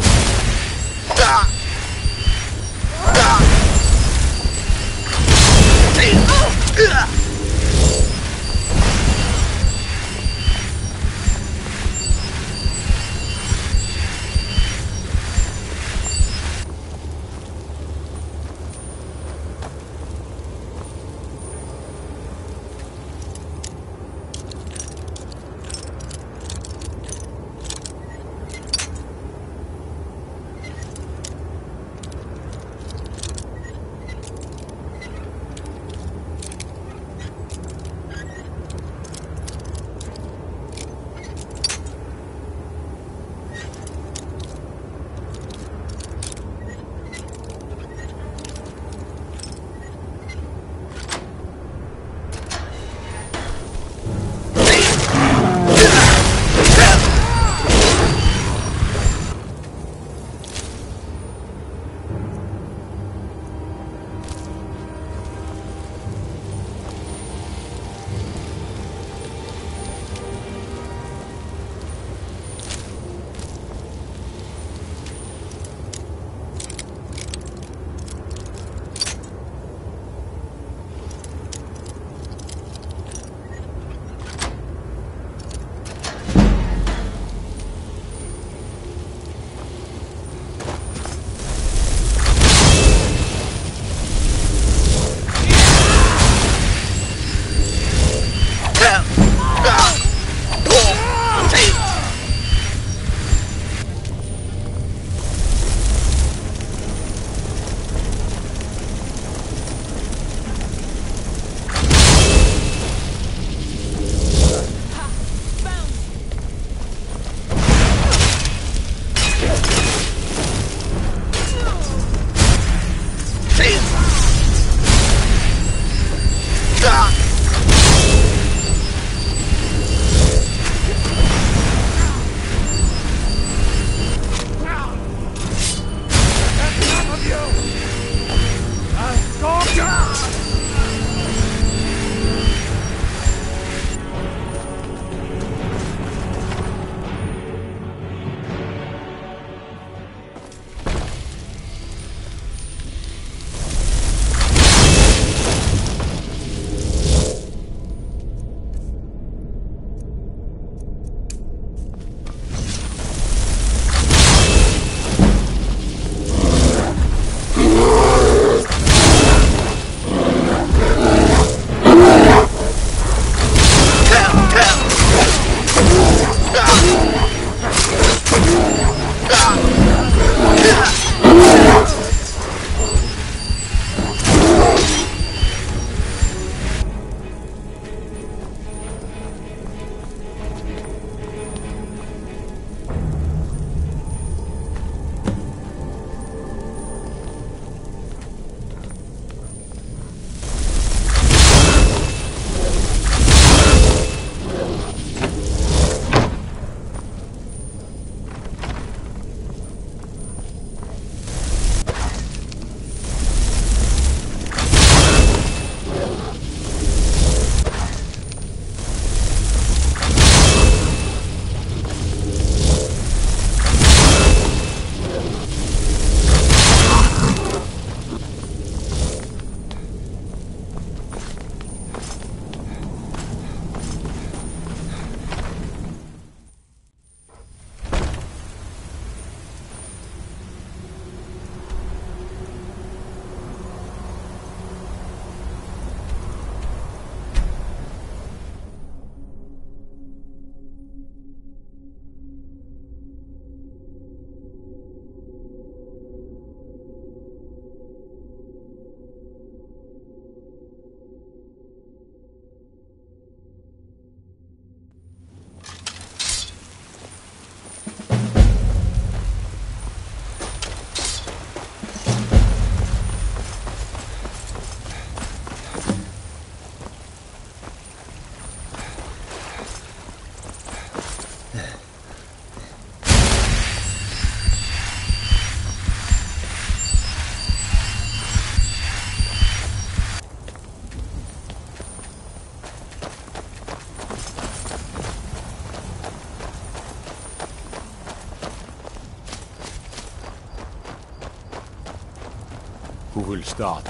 Who will start?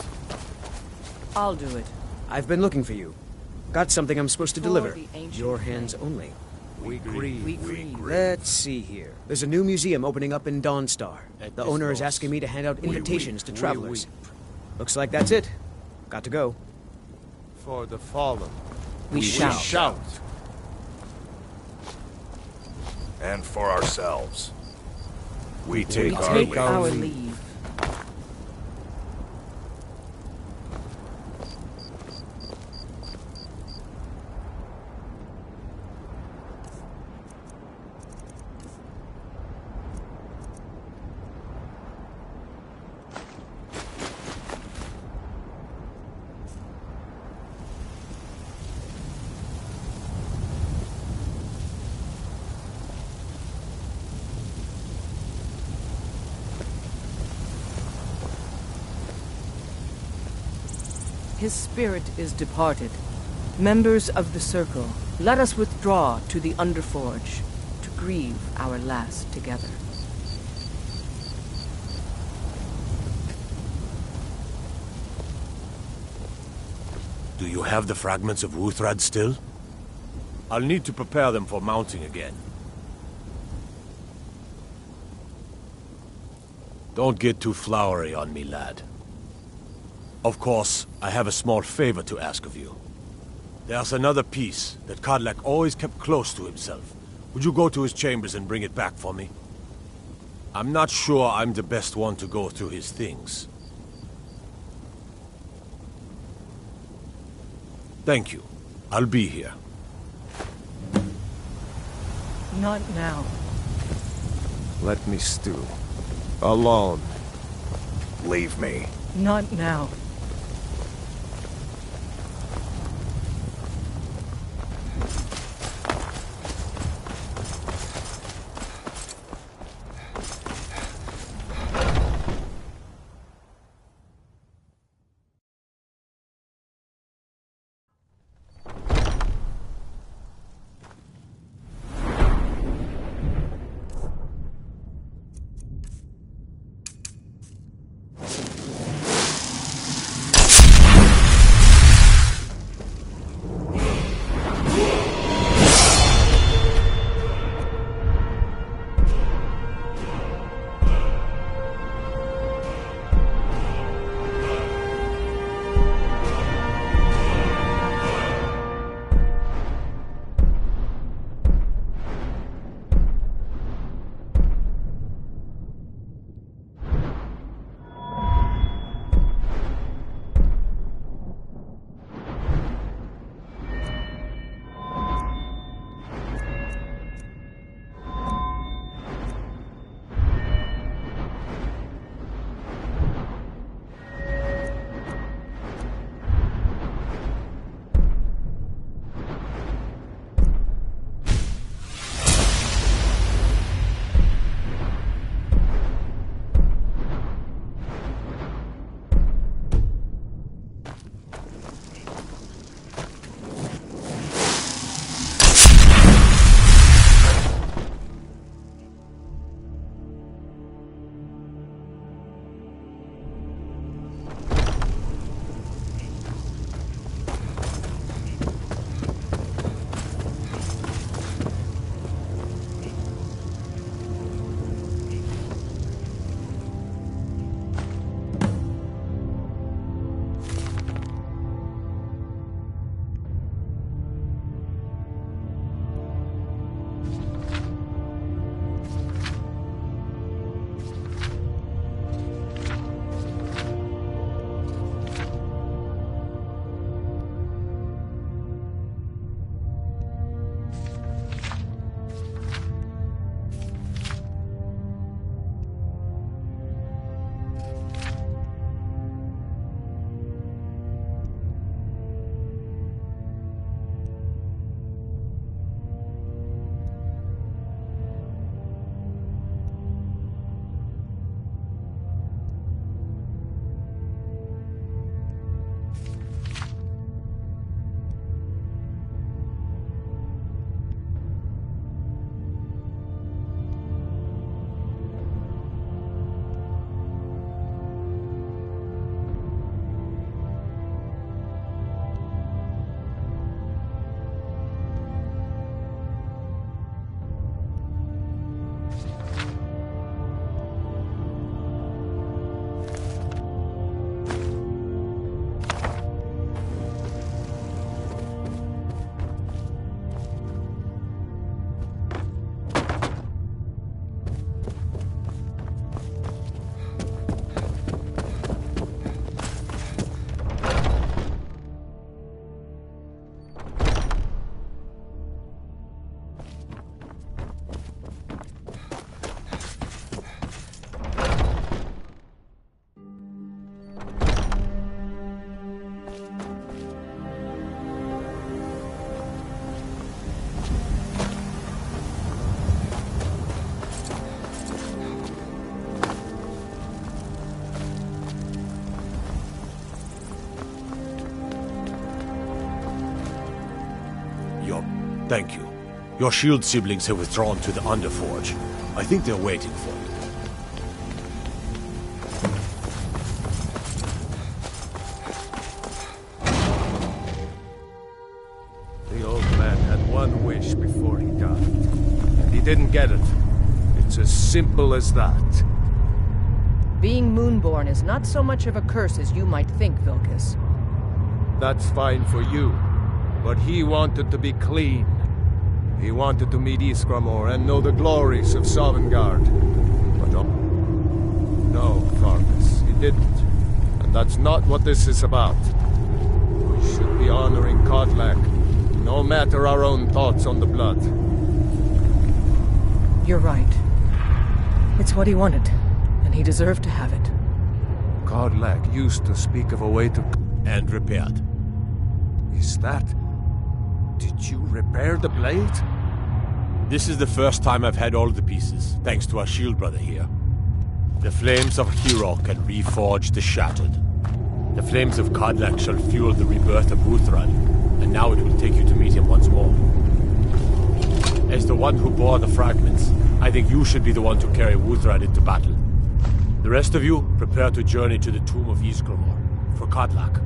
I'll do it. I've been looking for you. Got something I'm supposed to For deliver. the ancient Your hands only. We grieve. Let's see here. There's a new museum opening up in Dawnstar. The owner is asking me to hand out invitations to travelers. Looks like that's it. Got to go. For the fallen. We shout. And for ourselves. We take our leave. leave. His spirit is departed. Members of the Circle, let us withdraw to the Underforge to grieve our last together. Do you have the fragments of Wuthrad still? I'll need to prepare them for mounting again. Don't get too flowery on me, lad. Of course, I have a small favor to ask of you. There's another piece that Kodlak always kept close to himself. Would you go to his chambers and bring it back for me? I'm not sure I'm the best one to go through his things. Thank you. I'll be here. Not now. Let me stew. Alone. Leave me. Not now. Thank you. Your shield siblings have withdrawn to the Underforge. I think they're waiting for you. The old man had one wish before he died, and he didn't get it. It's as simple as that. Being Moonborn is not so much of a curse as you might think, Vilcus. That's fine for you, but he wanted to be clean. He wanted to meet Iskramor and know the glories of Sovngarde. But no, Farkas, he didn't. And that's not what this is about. We should be honoring Kodlak, no matter our own thoughts on the blood. You're right. It's what he wanted, and he deserved to have it. Kodlak used to speak of a way to... And repaired. Is that... Did you repair the blade? This is the first time I've had all the pieces, thanks to our shield brother here. The flames of Hero can reforge the shattered. The flames of Kodlak shall fuel the rebirth of Uthrad, and now it will take you to meet him once more. As the one who bore the fragments, I think you should be the one to carry Uthrad into battle. The rest of you, prepare to journey to the tomb of Iskramor for Kodlak.